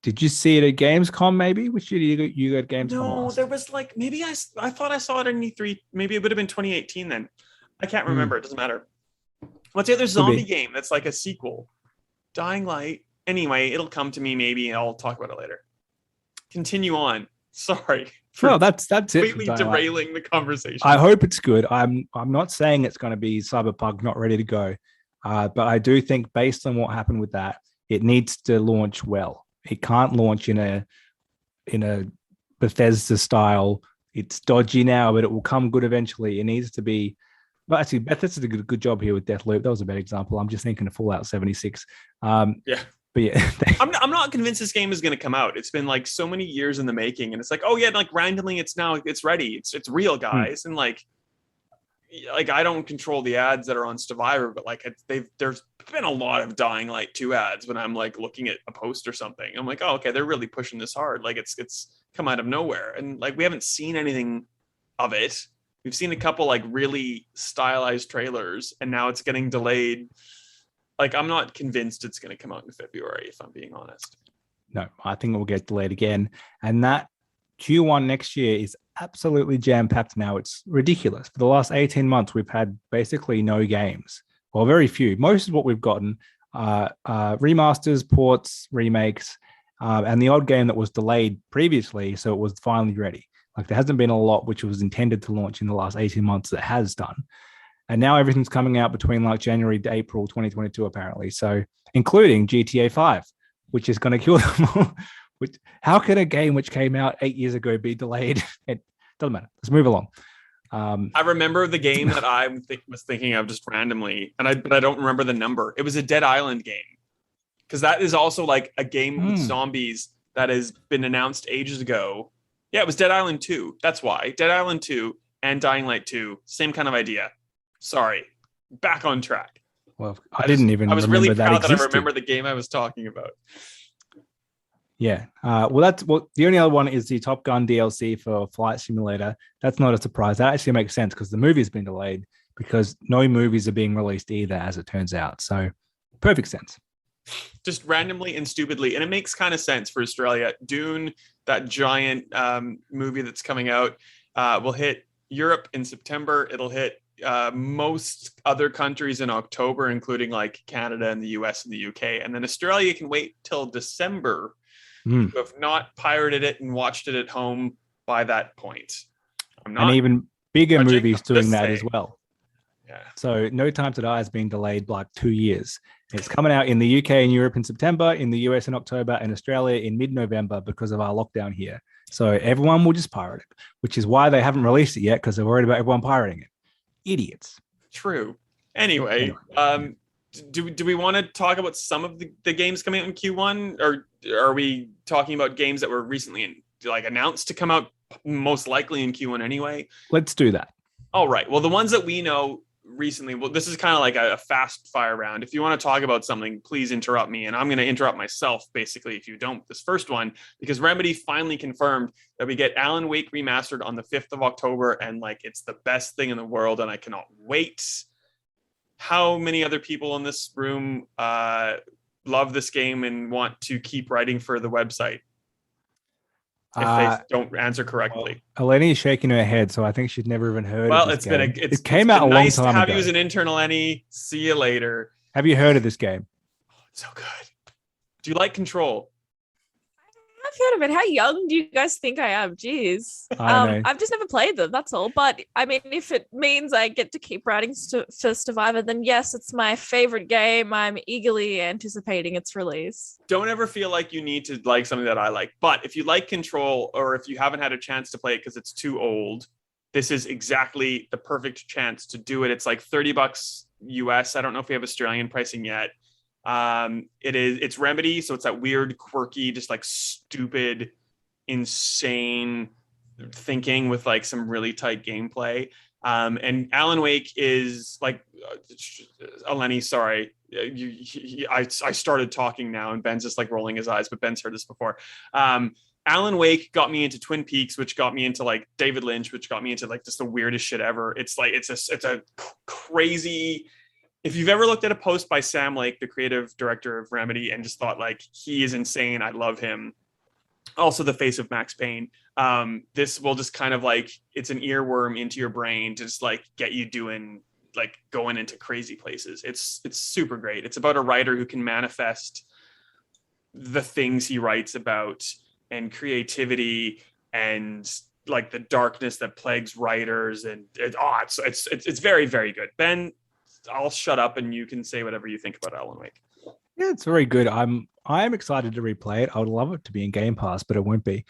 Did you see it at Gamescom maybe? Which year you got Gamescom? No, there was like, maybe I thought I saw it in E3. Maybe it would have been 2018 then. I can't remember. It doesn't matter. What's the other zombie game that's like a sequel? Dying Light. Anyway, it'll come to me maybe. I'll talk about it later. Continue on. Sorry. No, that's it. Completely derailing the conversation. I hope it's good. I'm not saying it's going to be Cyberpunk not ready to go, but I do think based on what happened with that, it needs to launch well. It can't launch in a Bethesda style. It's dodgy now, but it will come good eventually. It needs to be. But actually, Bethesda did a good job here with Deathloop. That was a bad example. I'm just thinking of Fallout 76. Yeah. But yeah, I'm not convinced this game is going to come out. It's been like so many years in the making, and it's like, oh yeah, like randomly, it's ready. It's real, guys, and like I don't control the ads that are on Stevivor, but like there's been a lot of Dying Light 2 ads when I'm like looking at a post or something. I'm like, oh okay, they're really pushing this hard. Like it's come out of nowhere, and like we haven't seen anything of it. We've seen a couple like really stylized trailers, and now it's getting delayed. Like, I'm not convinced it's going to come out in February, if I'm being honest. No, I think it will get delayed again. And that Q1 next year is absolutely jam-packed now. It's ridiculous. For the last 18 months, we've had basically no games. Well, very few. Most of what we've gotten are remasters, ports, remakes, and the odd game that was delayed previously, so it was finally ready. Like, there hasn't been a lot which was intended to launch in the last 18 months that has done. And now everything's coming out between like January to April 2022, apparently. So including GTA 5, which is going to kill them all. How can a game which came out 8 years ago be delayed? It doesn't matter. Let's move along. I remember the game that I was thinking of just randomly, but I don't remember the number. It was a Dead Island game. Because that is also like a game with zombies that has been announced ages ago. Yeah, it was Dead Island 2. That's why. Dead Island 2 and Dying Light 2. Same kind of idea. Sorry, back on track. Well, I was really proud that I remember the game I was talking about. Yeah. The only other one is the Top Gun DLC for Flight Simulator. That's not a surprise. That actually makes sense because the movie's been delayed because no movies are being released either, as it turns out. So perfect sense. Just randomly and stupidly. And it makes kind of sense for Australia. Dune, that giant movie that's coming out, will hit Europe in September. It'll hit most other countries in October, including like Canada and the US and the UK. And then Australia can wait till December to have not pirated it and watched it at home by that point. And even bigger movies doing that as well. Yeah. So No Time to Die has been delayed by like 2 years. It's coming out in the UK and Europe in September, in the US in October, and Australia in mid-November because of our lockdown here. So everyone will just pirate it, which is why they haven't released it yet, because they're worried about everyone pirating it. Idiots. True. Anyway, do we want to talk about some of the games coming out in Q1, or are we talking about games that were recently announced to come out most likely in Q1 anyway? Let's do that. All right. Well, the ones that we know recently, well, this is kind of like a fast fire round. If you want to talk about something, please interrupt me, and I'm going to interrupt myself basically if you don't. This first one, because Remedy finally confirmed that we get Alan Wake remastered on the 5th of October, and it's the best thing in the world, and I cannot wait. How many other people in this room love this game and want to keep writing for the website if they don't answer correctly? Well, Eleni is shaking her head, so I think she's never even heard of this game. It came out a long nice time to have ago. you as an intern, Eleni. See you later. Have you heard of this game? It's so good. Do you like Control? I've heard of it. How young do you guys think I am? Jeez. I know. I've just never played them, that's all. But I mean, if it means I get to keep writing for Stevivor, then yes, it's my favorite game. I'm eagerly anticipating its release. Don't ever feel like you need to like something that I like. But if you like Control, or if you haven't had a chance to play it because it's too old, this is exactly the perfect chance to do it. It's like $30 US. I don't know if we have Australian pricing yet. It's Remedy, so it's that weird, quirky, just stupid, insane thinking with some really tight gameplay. And Alan Wake is Eleni, sorry, I started talking now and Ben's just rolling his eyes, but Ben's heard this before. Alan Wake got me into Twin Peaks, which got me into David Lynch, which got me into just the weirdest shit ever. It's a crazy. If you've ever looked at a post by Sam Lake, the creative director of Remedy, and just thought he is insane, I love him. Also the face of Max Payne. This will just kind of it's an earworm into your brain to just get you doing going into crazy places. It's super great. It's about a writer who can manifest the things he writes about, and creativity, and the darkness that plagues writers, and it's very, very good. Ben, I'll shut up and you can say whatever you think about Alan Wake. Yeah, it's very good. I'm excited to replay it. I would love it to be in Game Pass, but it won't be.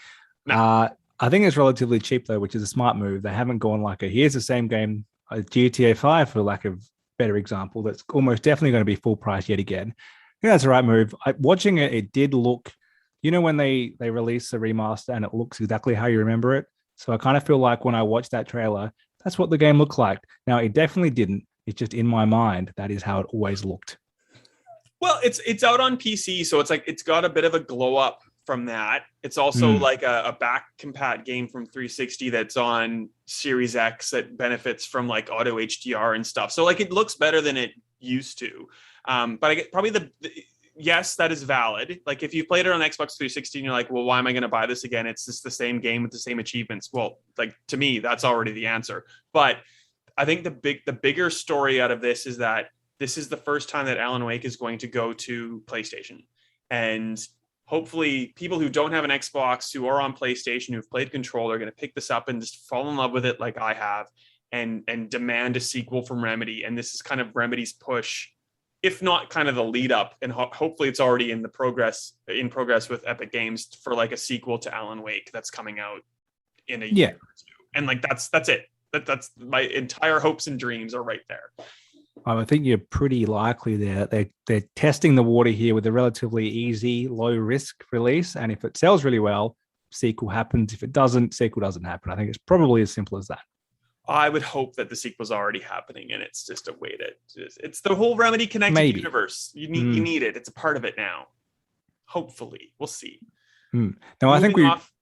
No. I think it's relatively cheap though, which is a smart move. They haven't gone here's the same game, GTA 5 for lack of better example, that's almost definitely going to be full price yet again. Yeah, that's the right move. Watching it, it did look, when they release the remaster and it looks exactly how you remember it. So I kind of feel like when I watched that trailer, that's what the game looked like. Now, it definitely didn't. It's just in my mind, that is how it always looked. Well, it's out on PC, so it's got a bit of a glow up from that. It's also a back compat game from 360 that's on Series X that benefits from auto HDR and stuff. So it looks better than it used to. But I get probably yes, that is valid. If you played it on Xbox 360 and you're well, why am I going to buy this again? It's just the same game with the same achievements. Well, to me, that's already the answer. But I think the bigger story out of this is that this is the first time that Alan Wake is going to go to PlayStation. And hopefully people who don't have an Xbox, who are on PlayStation, who've played Control, are going to pick this up and just fall in love with it like I have, and demand a sequel from Remedy. And this is kind of Remedy's push, if not kind of the lead up. And hopefully it's already in progress with Epic Games for a sequel to Alan Wake that's coming out in a year or two. And that's it. That's my entire hopes and dreams are right there. I think you're pretty likely there. They're testing the water here with a relatively easy, low risk release. And if it sells really well, sequel happens. If it doesn't, sequel doesn't happen. I think it's probably as simple as that. I would hope that the sequel's already happening and it's just a way it's the whole Remedy connected universe. You need it. It's a part of it now. Hopefully. We'll see. Now, I think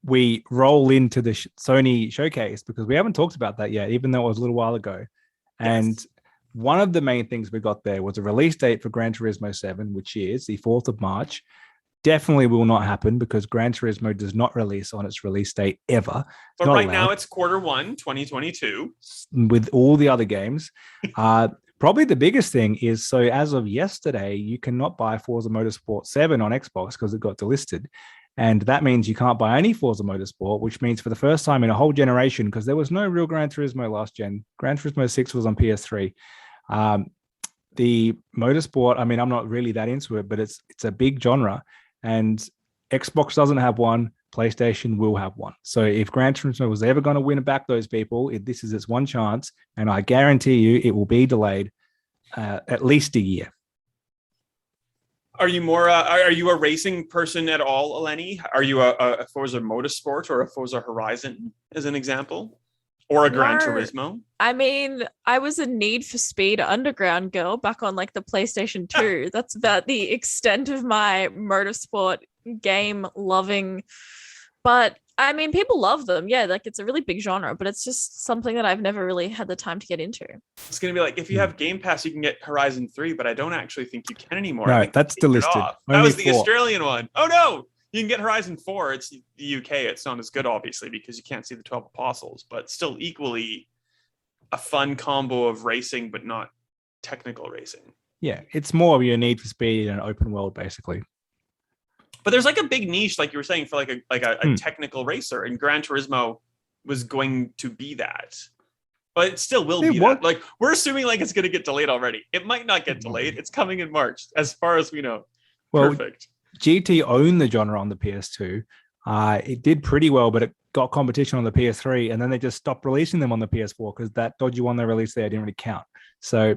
we roll into the Sony showcase because we haven't talked about that yet, even though it was a little while ago. And one of the main things we got there was a release date for Gran Turismo 7, which is the 4th of March. Definitely will not happen because Gran Turismo does not release on its release date ever. But right now it's Q1 2022. With all the other games. Probably the biggest thing is, so as of yesterday, you cannot buy Forza Motorsport 7 on Xbox because it got delisted. And that means you can't buy any Forza Motorsport, which means for the first time in a whole generation, because there was no real Gran Turismo last gen, Gran Turismo 6 was on PS3. The motorsport, I mean, I'm not really that into it, but it's a big genre, and Xbox doesn't have one. PlayStation will have one. So if Gran Turismo was ever going to win back those people, this is its one chance, and I guarantee you it will be delayed at least a year. Are you more? Are you a racing person at all, Eleni? Are you a Forza Motorsport or a Forza Horizon, as an example, or a Gran Turismo? I mean, I was a Need for Speed Underground girl back on like the PlayStation 2. That's about the extent of my motorsport game loving. But I mean, people love them. Yeah, like it's a really big genre, but it's just something that I've never really had the time to get into. It's going to be like, if you have Game Pass, you can get Horizon 3, but I don't actually think you can anymore. No, that's delisted. That was the Australian one. Oh, no. You can get Horizon 4. It's the UK. It's not as good, obviously, because you can't see the 12 Apostles, but still equally a fun combo of racing, but not technical racing. Yeah, it's more of your Need for Speed in an open world, basically. But there's like a big niche, like you were saying, for like a technical racer, and Gran Turismo was going to be that. But it still will be that. Like, we're assuming like it's going to get delayed already. It might not get delayed. It's coming in March, as far as we know. Well, perfect. GT owned the genre on the PS2. It did pretty well, but it got competition on the PS3, and then they just stopped releasing them on the PS4 because that dodgy one they released there didn't really count. So,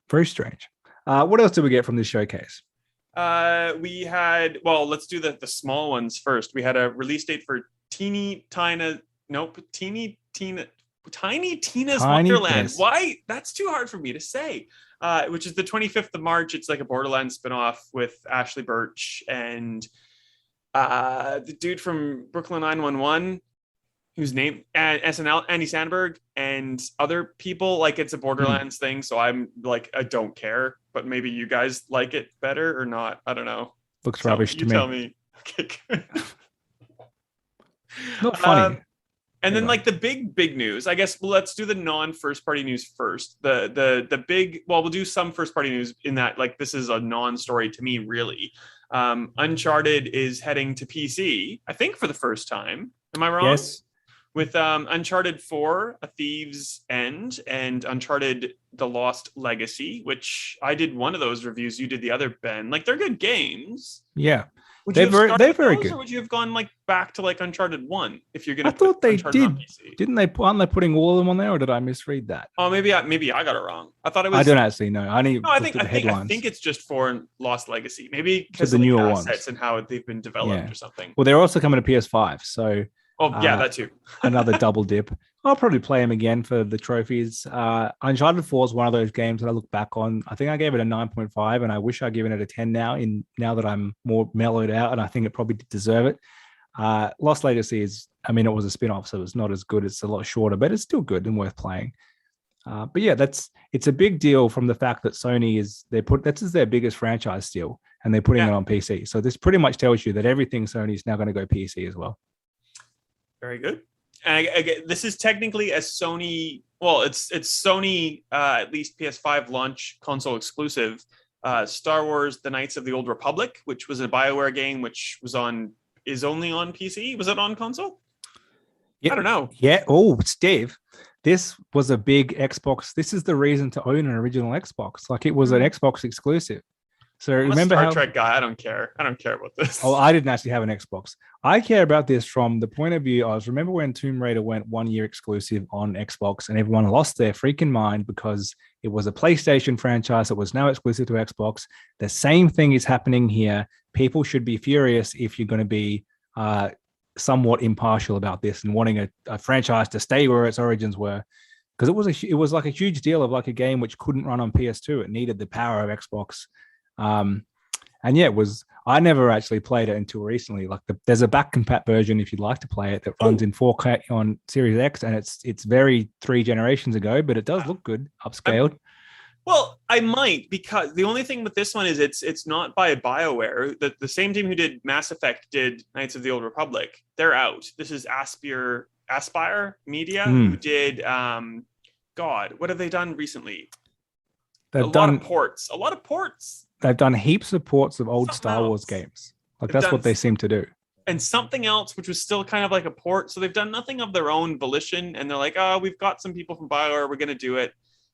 very strange. What else did we get from this showcase? We had, well, let's do the small ones first. We had a release date for Tiny Tina's Wonderland. Yes. Why? That's too hard for me to say. Which is the 25th of March. It's like a Borderlands spinoff with Ashley Birch and the dude from Brooklyn 911, whose name SNL, Andy Sandberg, and other people. Like, it's a Borderlands thing, so I'm like, I don't care. But maybe you guys like it better or not. I don't know. Looks rubbish to me. You tell me. Okay, good. Not funny. And then like the big news, I guess. Well, let's do the non-first party news first. The big, well, we'll do some first party news in that, like, this is a non-story to me, really. Uncharted is heading to PC, I think, for the first time. Am I wrong? Yes. With Uncharted 4, A Thief's End, and Uncharted The Lost Legacy, which I did one of those reviews. You did the other, Ben. Like, they're good games. Yeah. They're very good. Or would you have gone like back to like Uncharted 1 if you're going to? I thought they did. Didn't they? Aren't they putting all of them on there, or did I misread that? Oh, maybe I got it wrong. I thought it was. I don't actually know. I think it's just for Lost Legacy. Maybe because the of newer assets ones and how they've been developed or something. Well, they're also coming to PS5, so. Oh yeah, that too. Another double dip. I'll probably play them again for the trophies. Uncharted 4 is one of those games that I look back on. I think I gave it a 9.5, and I wish I'd given it a 10 now that I'm more mellowed out, and I think it probably did deserve it. Lost Legacy is, I mean, it was a spin-off, so it's not as good. It's a lot shorter, but it's still good and worth playing. But yeah, it's a big deal from the fact that Sony this is their biggest franchise still, and they're putting it on PC. So this pretty much tells you that everything Sony is now going to go PC as well. Very good. And this is technically a Sony. Well, it's Sony, at least PS5 launch console exclusive. Star Wars: The Knights of the Old Republic, which was a BioWare game, which is only on PC. Was it on console? Yeah. I don't know. Yeah. Oh, Steve, this was a big Xbox. This is the reason to own an original Xbox. Like, it was an Xbox exclusive. So remember Star Trek guy. I don't care about this. Oh, I didn't actually have an Xbox. I care about this from the point of view. Remember when Tomb Raider went 1 year exclusive on Xbox, and everyone lost their freaking mind because it was a PlayStation franchise that was now exclusive to Xbox. The same thing is happening here. People should be furious if you're going to be somewhat impartial about this and wanting a franchise to stay where its origins were, because it was like a huge deal of like a game which couldn't run on PS2. It needed the power of Xbox. And yeah, I never actually played it until recently. Like, there's a back compat version if you'd like to play it that runs in 4K on Series X, and it's very 3 generations ago, but it does look good, upscaled. Well, I might, because the only thing with this one is it's not by BioWare. The same team who did Mass Effect did Knights of the Old Republic. They're out. This is Aspire Media, who did God, what have they done recently? A lot of ports. They've done heaps of ports of old Star Wars games. Like, that's what they seem to do. And something else, which was still kind of like a port. So they've done nothing of their own volition. And they're like, oh, we've got some people from BioWare. We're going to do it.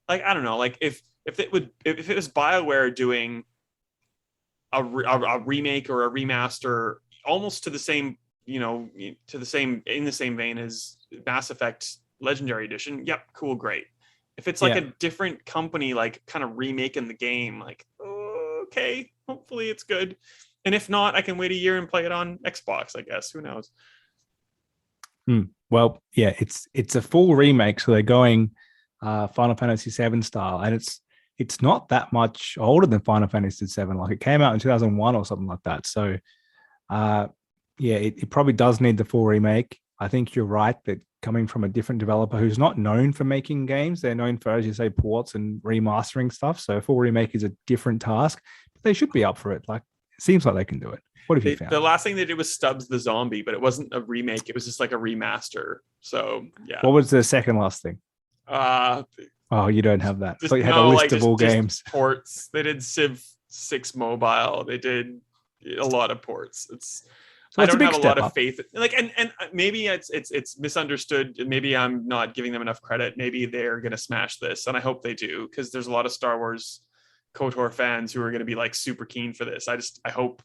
like, I don't know, like if it was BioWare doing a remake or a remaster almost to the same, in the same vein as Mass Effect Legendary Edition, yep, cool, great. If it's like a different company, like kind of remaking the game, like, okay, hopefully it's good. And if not, I can wait a year and play it on Xbox, I guess. Who knows? Well, yeah, it's a full remake, so they're going Final Fantasy VII style, and it's not that much older than Final Fantasy VII. Like, it came out in 2001 or something like that. So, it probably does need the full remake. I think you're right that coming from a different developer who's not known for making games, they're known for, as you say, ports and remastering stuff. So a full remake is a different task, but they should be up for it. Like, it seems like they can do it. What have you found? The last thing they did was Stubbs the Zombie, but it wasn't a remake. It was just like a remaster. So, yeah. What was the second last thing? Oh, you don't have that. So you had a list of all games. Ports. They did Civ 6 Mobile. They did a lot of ports. I don't have a lot of faith. Like, and maybe it's misunderstood. Maybe I'm not giving them enough credit. Maybe they're gonna smash this, and I hope they do, because there's a lot of Star Wars KOTOR fans who are gonna be like super keen for this. I hope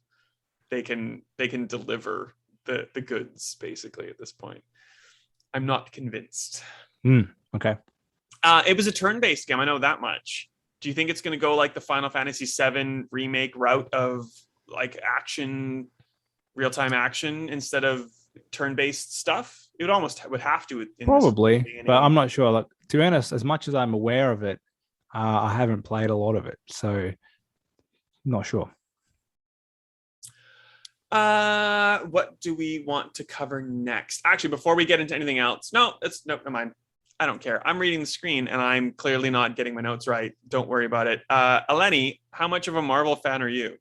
they can deliver the goods, basically, at this point. I'm not convinced. Okay. It was a turn-based game. I know that much. Do you think it's going to go like the Final Fantasy VII remake route of like action, real-time action instead of turn-based stuff? It would have to. Probably, but I'm not sure. Like, to be honest, as much as I'm aware of it, I haven't played a lot of it, so not sure. What do we want to cover next? Actually, before we get into anything else, never mind. I don't care. I'm reading the screen and I'm clearly not getting my notes right. Don't worry about it. Eleni, how much of a Marvel fan are you?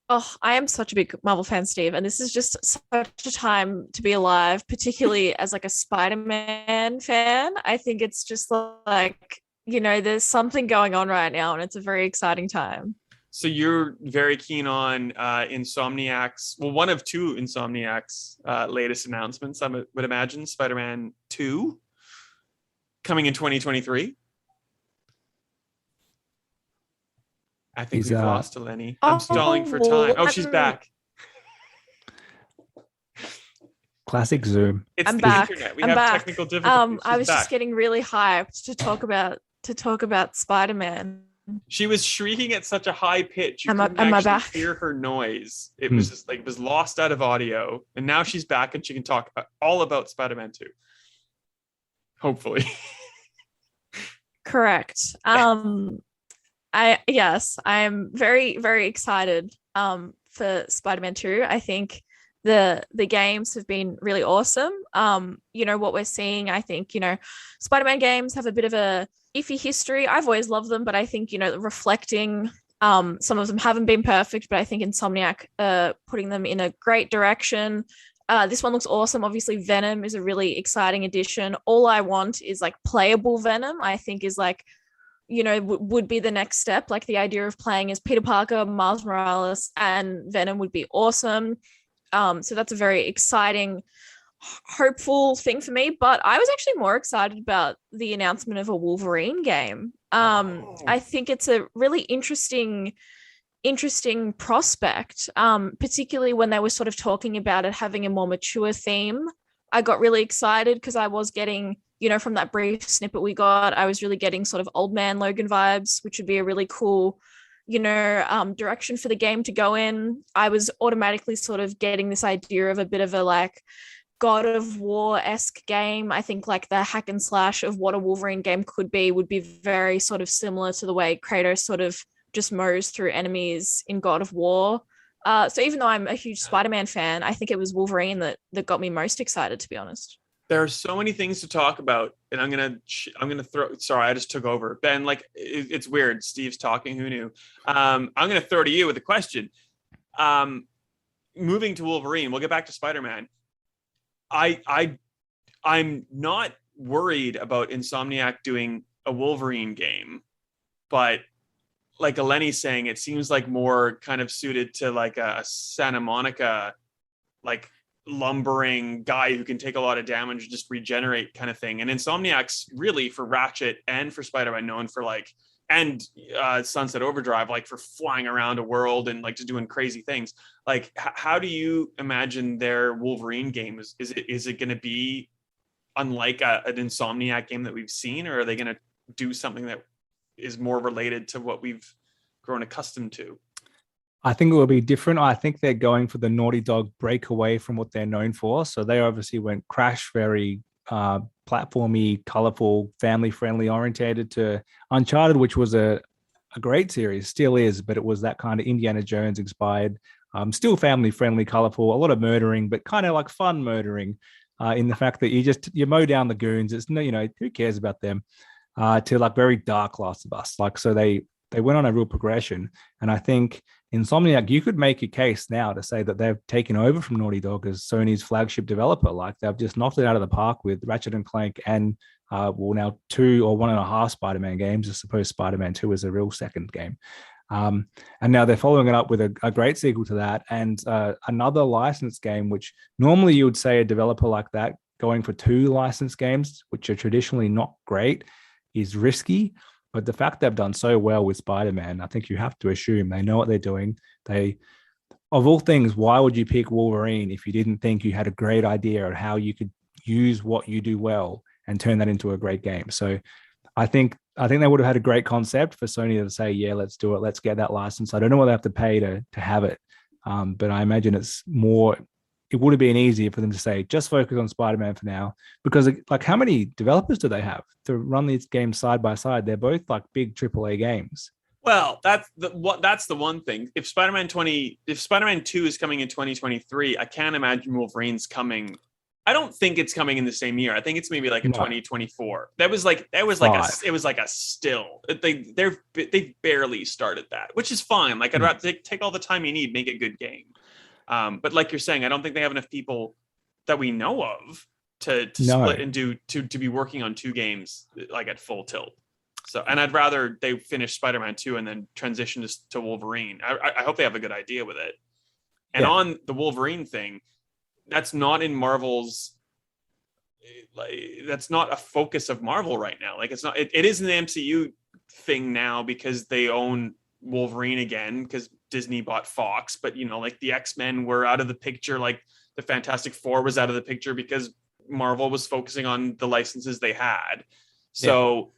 Oh, I am such a big Marvel fan, Steve, and this is just such a time to be alive, particularly as like a Spider-Man fan. I think it's just like, there's something going on right now, and it's a very exciting time. So you're very keen on Insomniac's, well, one of two Insomniac's latest announcements, I would imagine, Spider-Man 2, coming in 2023. I think we've lost Eleni. I'm stalling for time. Oh, she's back. Classic Zoom. I'm back. Internet. We have technical difficulties. I was just getting really hyped to talk about Spider-Man. She was shrieking at such a high pitch you couldn't actually hear her noise. It was just like, it was lost out of audio, and now she's back and she can talk all about Spider-Man 2. Hopefully. Correct. I'm very, very excited for Spider-Man 2. I think the games have been really awesome. What we're seeing, I think, Spider-Man games have a bit of a iffy history. I've always loved them, but I think, reflecting, some of them haven't been perfect, but I think Insomniac putting them in a great direction. This one looks awesome. Obviously, Venom is a really exciting addition. All I want is like playable Venom, I think, is like, would be the next step. Like, the idea of playing as Peter Parker, Miles Morales, and Venom would be awesome. So that's a very exciting, hopeful thing for me. But I was actually more excited about the announcement of a Wolverine game. I think it's a really interesting prospect, particularly when they were sort of talking about it having a more mature theme. I got really excited because I was getting, from that brief snippet we got, I was really getting sort of old man Logan vibes, which would be a really cool, direction for the game to go in. I was automatically sort of getting this idea of a bit of a like God of War-esque game. I think like the hack and slash of what a Wolverine game could be would be very sort of similar to the way Kratos sort of just mows through enemies in God of War. So even though I'm a huge Spider-Man fan, I think it was Wolverine that got me most excited, to be honest. There are so many things to talk about, and I'm gonna throw. Sorry, I just took over. Ben, like, it's weird. Steve's talking. Who knew? I'm gonna throw to you with a question. Moving to Wolverine, we'll get back to Spider-Man. I'm not worried about Insomniac doing a Wolverine game, but like Eleni's saying, it seems like more kind of suited to like a Santa Monica, like lumbering guy who can take a lot of damage and just regenerate kind of thing. And Insomniac's really, for Ratchet and for Spider-Man, known for like, and Sunset Overdrive, like for flying around a world and like just doing crazy things. Like, how do you imagine their Wolverine game? Is it going to be unlike an Insomniac game that we've seen, or are they going to do something that is more related to what we've grown accustomed to? I think it will be different. I think they're going for the Naughty Dog break away from what they're known for. So they obviously went Crash, very platformy, colorful, family-friendly orientated, to Uncharted, which was a great series, still is, but it was that kind of Indiana Jones inspired, still family-friendly, colorful, a lot of murdering, but kind of like fun murdering, in the fact that you mow down the goons. It's no, who cares about them? To like very dark Last of Us. Like, so they went on a real progression. And I think Insomniac, you could make a case now to say that they've taken over from Naughty Dog as Sony's flagship developer. Like, they've just knocked it out of the park with Ratchet and Clank and now 2 or 1.5 Spider-Man games. I suppose Spider-Man 2 is a real second game. And now they're following it up with a great sequel to that and another licensed game, which normally you would say a developer like that going for 2 licensed games, which are traditionally not great, is risky. But the fact they've done so well with Spider-Man, I think you have to assume they know what they're doing. Of all things, why would you pick Wolverine if you didn't think you had a great idea of how you could use what you do well and turn that into a great game? So I think they would have had a great concept for Sony to say, yeah, let's do it. Let's get that license. I don't know what they have to pay to have it. But I imagine it would have been easier for them to say, just focus on Spider-Man for now, because like, how many developers do they have to run these games side by side? They're both like big AAA games. Well, that's the one thing. If Spider-Man 2 is coming in 2023, I can't imagine Wolverine's coming. I don't think it's coming in the same year. I think it's maybe like in 2024. It was like a still. They barely started that, which is fine. Like, I'd rather take all the time you need, make a good game. But like you're saying, I don't think they have enough people that we know of to split and to be working on 2 games like at full tilt. So, and I'd rather they finish Spider-Man 2 and then transition to Wolverine. I hope they have a good idea with it. And on the Wolverine thing, that's not in Marvel's. That's not a focus of Marvel right now. Like, it's not. It is an MCU thing now because they own Wolverine again, because Disney bought Fox, but like the X-Men were out of the picture, like the Fantastic Four was out of the picture because Marvel was focusing on the licenses they had. So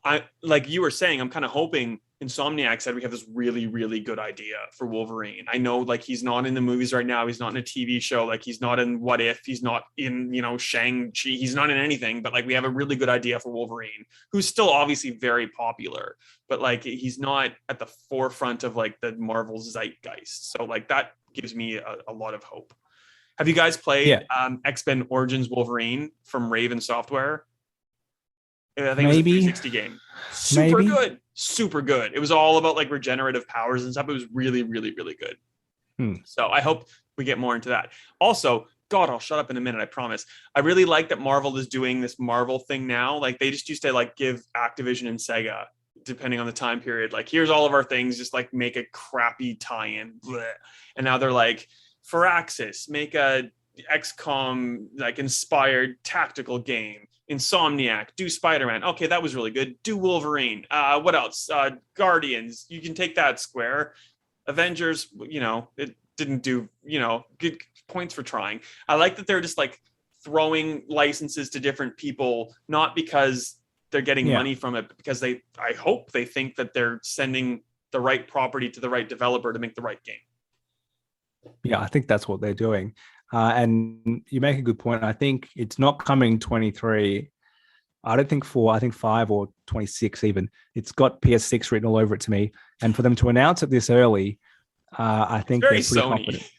I, like you were saying, I'm kind of hoping Insomniac said we have this really, really good idea for Wolverine. I know, like, he's not in the movies right now, he's not in a TV show, like he's not in What If, he's not in Shang-Chi, he's not in anything, but like we have a really good idea for Wolverine, who's still obviously very popular, but like he's not at the forefront of like the Marvel zeitgeist. So like that gives me a lot of hope. Have you guys played X-Men Origins Wolverine from Raven Software? I think it was a 360 game. Super good. It was all about like regenerative powers and stuff. It was really, really, really good. So I hope we get more into that. Also, God, I'll shut up in a minute, I promise. I really like that Marvel is doing this Marvel thing now. Like, they just used to like give Activision and Sega, depending on the time period, like, here's all of our things, just like make a crappy tie-in. Bleh. And now they're like, Firaxis, make a XCOM like inspired tactical game. Insomniac, do Spider-Man. Okay, that was really good. Do Wolverine. What else? Guardians. You can take that, Square. Avengers, it didn't do, good points for trying. I like that they're just like throwing licenses to different people, not because they're getting money from it, but because I hope they think that they're sending the right property to the right developer to make the right game. Yeah, I think that's what they're doing. And you make a good point. I think it's not coming 23. I don't think 4, I think 5 or 26 even. It's got PS6 written all over it to me. And for them to announce it this early, I think they're pretty confident.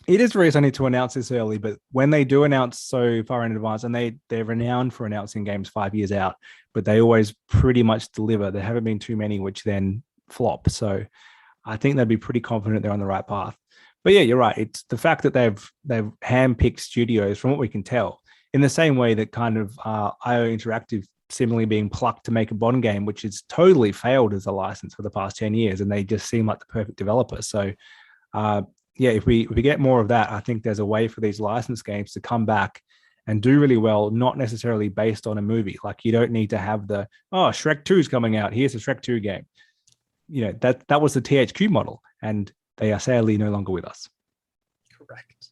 It is very Sony to announce this early, but when they do announce so far in advance, and they're renowned for announcing games 5 years out, but they always pretty much deliver. There haven't been too many which then flop. So I think they'd be pretty confident they're on the right path. But yeah, you're right. It's the fact that they've handpicked studios, from what we can tell, in the same way that kind of IO Interactive similarly being plucked to make a Bond game, which has totally failed as a license for the past 10 years, and they just seem like the perfect developer. So yeah, if we get more of that, I think there's a way for these licensed games to come back and do really well, not necessarily based on a movie. Like you don't need to have Shrek 2 is coming out. Here's a Shrek 2 game. That was the THQ model, and they are sadly no longer with us. Correct.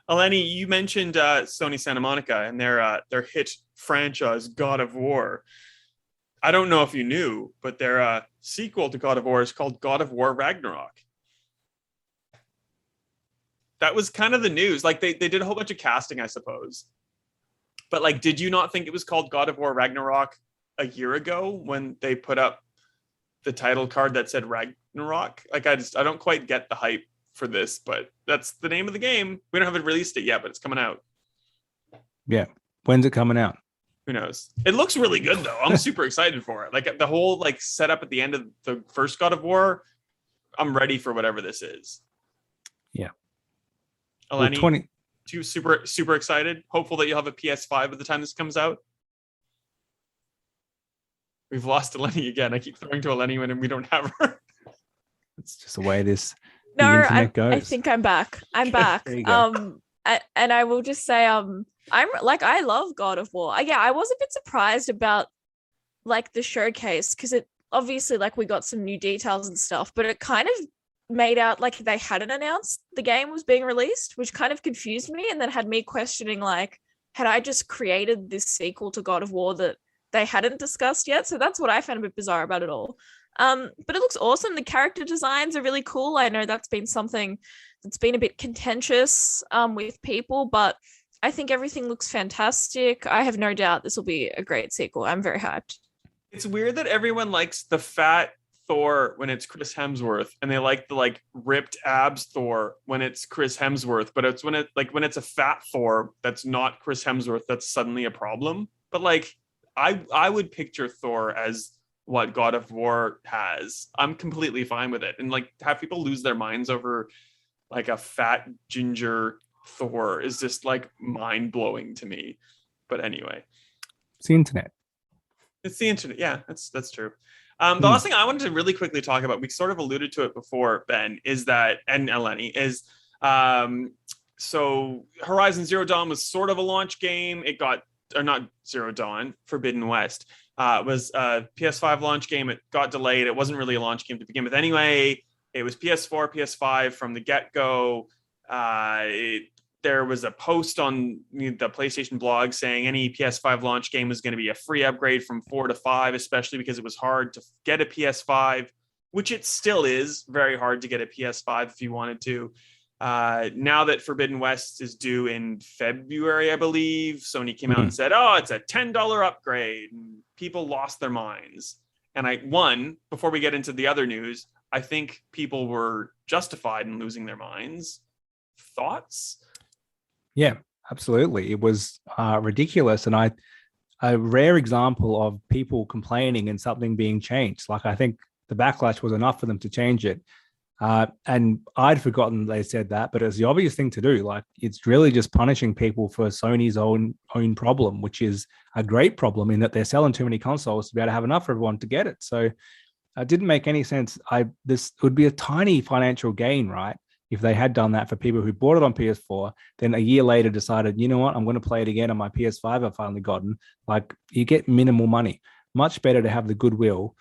Eleni, you mentioned Sony Santa Monica and their hit franchise God of War. I don't know if you knew, but their sequel to God of War is called God of War Ragnarok. That was kind of the news. Like they did a whole bunch of casting, I suppose. But like, did you not think it was called God of War Ragnarok a year ago when they put up the title card that said Ragnarok? Like I don't quite get the hype for this, but that's the name of the game. We don't have it released it yet, but it's coming out. Yeah. When's it coming out? Who knows? It looks really good though. I'm super excited for it. Like the whole like setup at the end of the first God of War, I'm ready for whatever this is. Yeah. Eleni, well, too super excited. Hopeful that you'll have a PS5 by the time this comes out. We've lost Eleni again. I keep throwing to Eleni when we don't have her. It's just the way this No, the internet goes. I think I'm back. I'm back. There you go. And I will just say, I love God of War. I was a bit surprised about like the showcase because it obviously like we got some new details and stuff, but it kind of made out like they hadn't announced the game was being released, which kind of confused me and then had me questioning like, had I just created this sequel to God of War that they hadn't discussed yet? So that's what I found a bit bizarre about it all. But it looks awesome. The character designs are really cool. I know that's been something that's been a bit contentious with people, but I think everything looks fantastic. I have no doubt this will be a great sequel. I'm very hyped. It's weird that everyone likes the fat Thor when it's Chris Hemsworth, and they like the like ripped abs Thor when it's Chris Hemsworth, but it's when it's a fat Thor that's not Chris Hemsworth that's suddenly a problem. But like I would picture Thor as what God of War has. I'm completely fine with it. And like have people lose their minds over like a fat ginger Thor is just like mind-blowing to me. But anyway. It's the internet. It's the internet. Yeah, that's true. The last thing I wanted to really quickly talk about, we sort of alluded to it before, Ben, is that, and Eleni, is so Horizon Zero Dawn was sort of a launch game. It got, or not Zero Dawn, Forbidden West was a PS5 launch game. It got delayed. It wasn't really a launch game to begin with anyway. It was PS4, PS5 from the get-go. There was a post on the PlayStation blog saying any PS5 launch game was going to be a free upgrade from 4 to 5, especially because it was hard to get a PS5, which it still is very hard to get a PS5 if you wanted to. Now that Forbidden West is due in February, I believe, Sony came out and said, oh, it's a $10 upgrade. And people lost their minds. And before we get into the other news, I think people were justified in losing their minds. Thoughts? Yeah, absolutely. It was ridiculous. And a rare example of people complaining and something being changed. Like, I think the backlash was enough for them to change it. And I'd forgotten they said that, but it's the obvious thing to do. Like, it's really just punishing people for Sony's own problem, which is a great problem in that they're selling too many consoles to be able to have enough for everyone to get it. So it didn't make any sense. This would be a tiny financial gain, right? If they had done that for people who bought it on PS4, then a year later decided, you know what, I'm going to play it again on my PS5 I've finally gotten. Like, you get minimal money. Much better to have the goodwill.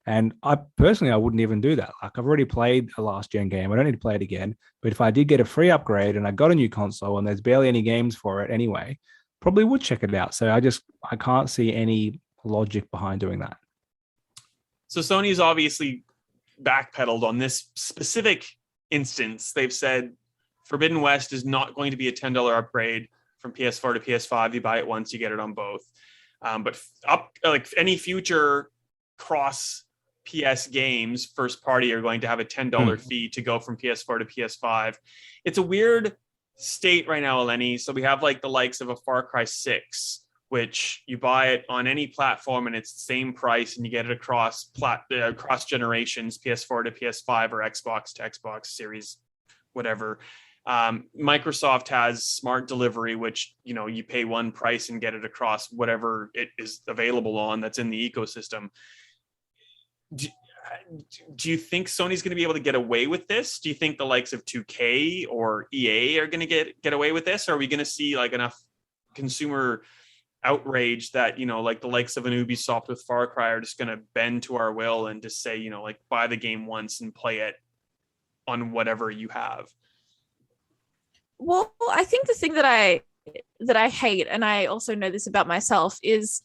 And I wouldn't even do that. Like, I've already played a last gen game. I don't need to play it again. But if I did get a free upgrade and I got a new console and there's barely any games for it anyway, probably would check it out. So I can't see any logic behind doing that. So Sony's obviously backpedaled on this specific instance. They've said Forbidden West is not going to be a $10 upgrade from PS4 to PS5. You buy it once, you get it on both. But like any future cross PS games, first party, are going to have a $10 fee to go from PS4 to PS5. It's a weird state right now, Eleni. So we have like the likes of a Far Cry 6, which you buy it on any platform and it's the same price, and you get it across generations, PS4 to PS5 or Xbox to Xbox Series, whatever. Microsoft has Smart Delivery, which, you know, you pay one price and get it across whatever it is available on that's in the ecosystem. do you think Sony's going to be able to get away with this? Do you think the likes of 2K or EA are going to get away with this? Or are we going to see like enough consumer outrage that, you know, like the likes of an Ubisoft with Far Cry are just going to bend to our will and just say, you know, like buy the game once and play it on whatever you have? Well, I think the thing that I hate, and I also know this about myself, is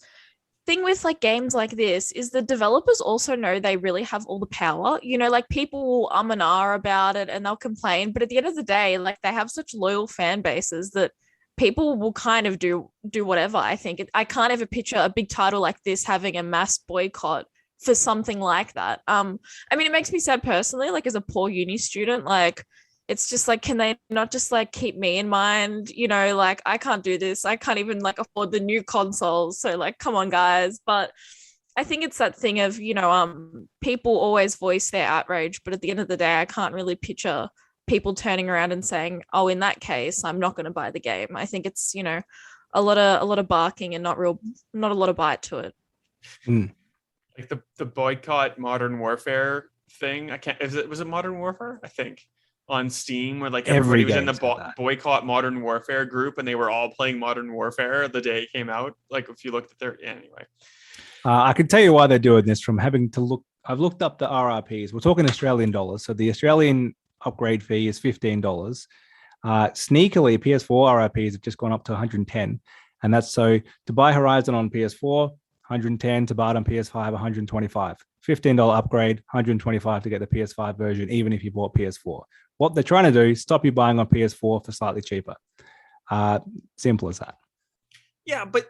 thing with like games like this is the developers also know they really have all the power. You know, like people will and about it and they'll complain, but at the end of the day, like they have such loyal fan bases that people will kind of do whatever. I think I can't ever picture a big title like this having a mass boycott for something like that. I mean, it makes me sad personally, like as a poor uni student, like it's just like, can they not just like keep me in mind? You know, like I can't do this. I can't even like afford the new consoles. So like, come on, guys. But I think it's that thing of, you know, people always voice their outrage, but at the end of the day, I can't really picture people turning around and saying, oh, in that case, I'm not going to buy the game. I think it's, you know, a lot of barking and not a lot of bite to it. Like the boycott Modern Warfare thing. Was it Modern Warfare? I think on Steam, where like everybody was in the boycott Modern Warfare group and they were all playing Modern Warfare the day it came out. Like if you looked at their anyway. I can tell you why they're doing this from having to look. I've looked up the RRPs. We're talking Australian dollars. So the Australian upgrade fee is $15. Sneakily, PS4 RRPs have just gone up to 110. And that's so to buy Horizon on PS4, 110, to buy it on PS5, 125. $15 upgrade, 125 to get the PS5 version, even if you bought PS4. What they're trying to do is stop you buying on PS4 for slightly cheaper. Simple as that. Yeah, but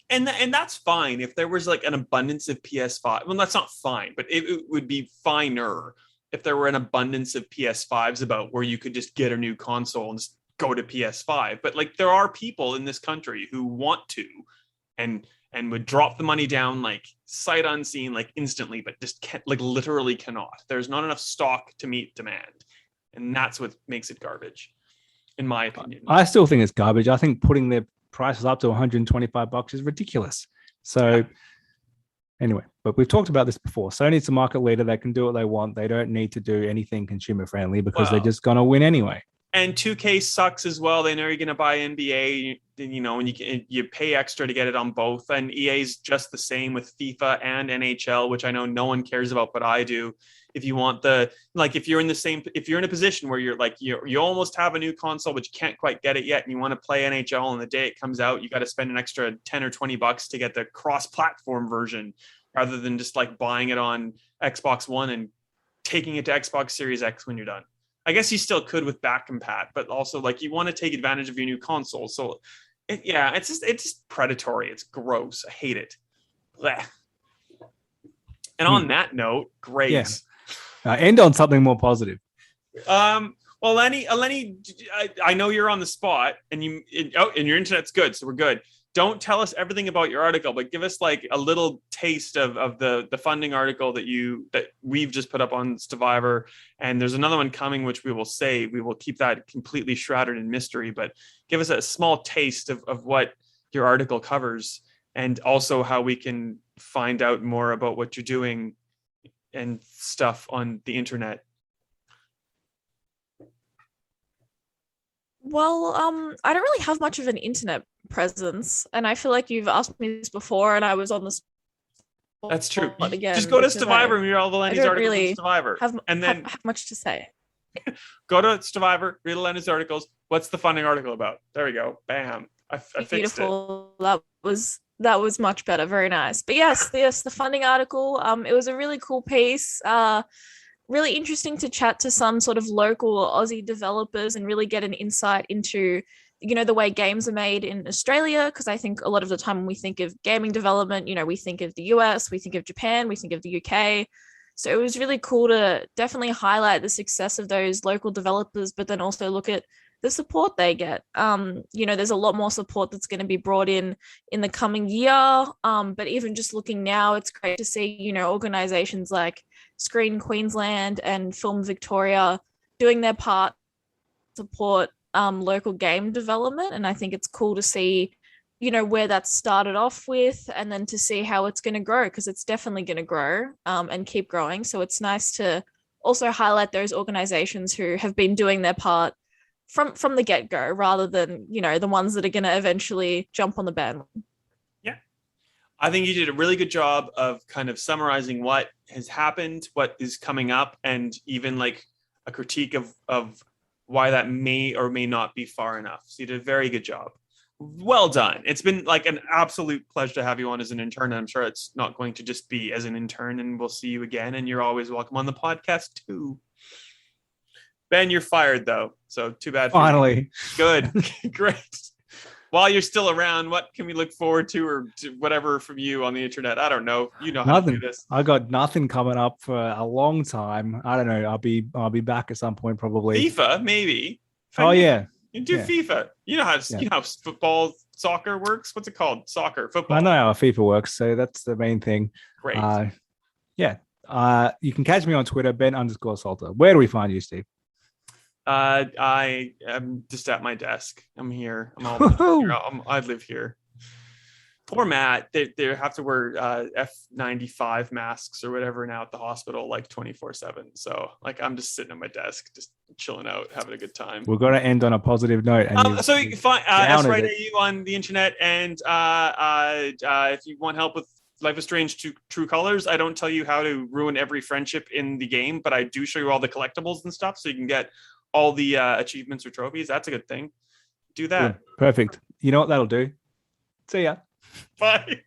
and that's fine if there was like an abundance of PS5. Well, that's not fine, but it would be finer if there were an abundance of PS5s about where you could just get a new console and just go to PS5. But like there are people in this country who want to and would drop the money down like sight unseen, like instantly, but just can't, like literally cannot. There's not enough stock to meet demand. And that's what makes it garbage, in my opinion. I still think it's garbage. I think putting their prices up to $125 is ridiculous. So anyway, but we've talked about this before. Sony's the market leader. They can do what they want. They don't need to do anything consumer friendly because they're just going to win anyway. And 2K sucks as well. They know you're going to buy NBA, you know, and you pay extra to get it on both. And EA's just the same with FIFA and NHL, which I know no one cares about, but I do. If you want if you're in a position where you're like, you almost have a new console, but you can't quite get it yet, and you want to play NHL on the day it comes out, you got to spend an extra $10 or $20 to get the cross-platform version, rather than just like buying it on Xbox One and taking it to Xbox Series X when you're done. I guess you still could with back compat, but also like you want to take advantage of your new console. So it's just predatory. It's gross. I hate it. Blech. And on that note, great. Yeah. End on something more positive. Well, Eleni, I know you're on the spot, and your internet's good, so we're good. Don't tell us everything about your article, but give us like a little taste of the funding article that we've just put up on Stevivor. And there's another one coming, which we will keep that completely shrouded in mystery, but give us a small taste of what your article covers, and also how we can find out more about what you're doing and stuff on the internet. Well, I don't really have much of an internet presence, and I feel like you've asked me this before, and I was on the spot. That's true. Again, just go to Stevivor and read all the Eleni's articles really on Stevivor, and then have much to say. Go to Stevivor, read Eleni's articles. What's the funding article about? There we go. Bam. I fixed Beautiful. It. That was much better. Very nice. But yes, the funding article. It was a really cool piece. Really interesting to chat to some sort of local Aussie developers and really get an insight into, you know, the way games are made in Australia. Because I think a lot of the time when we think of gaming development, you know, we think of the US, we think of Japan, we think of the UK. So it was really cool to definitely highlight the success of those local developers, but then also look at the support they get. You know, there's a lot more support that's going to be brought in the coming year. But even just looking now, it's great to see, you know, organizations like Screen Queensland and Film Victoria doing their part to support local game development. And I think it's cool to see where that started off with, and then to see how it's going to grow, because it's definitely going to grow and keep growing. So it's nice to also highlight those organizations who have been doing their part from the get-go, rather than the ones that are going to eventually jump on the bandwagon. Yeah, I think you did a really good job of kind of summarizing what has happened, what is coming up, and even like a critique of why that may or may not be far enough. So you did a very good job. Well done. It's been like an absolute pleasure to have you on as an intern. I'm sure it's not going to just be as an intern, and we'll see you again. And you're always welcome on the podcast too. Ben, you're fired though, so too bad. Finally. Good. Great. While you're still around, what can we look forward to, or to whatever from you on the internet? I don't know. You know how Nothing. to do this. I got nothing coming up for a long time. I don't know. I'll be back at some point probably. FIFA, maybe. Oh yeah. You do FIFA. You know how football, soccer works. What's it called? Soccer, football. I know how FIFA works, so that's the main thing. Great. You can catch me on Twitter, Ben_Salter. Where do we find you, Steve? I am just at my desk. I'm here. I live here. Poor Matt. They have to wear F95 masks or whatever now at the hospital, like 24/7. So like I'm just sitting at my desk, just chilling out, having a good time. We're gonna end on a positive note. And so you can find S-Wright on the internet, and if you want help with Life is Strange True Colors, I don't tell you how to ruin every friendship in the game, but I do show you all the collectibles and stuff, so you can get all the achievements or trophies. That's a good thing. Do that. Perfect. You know what that'll do? See ya. Bye.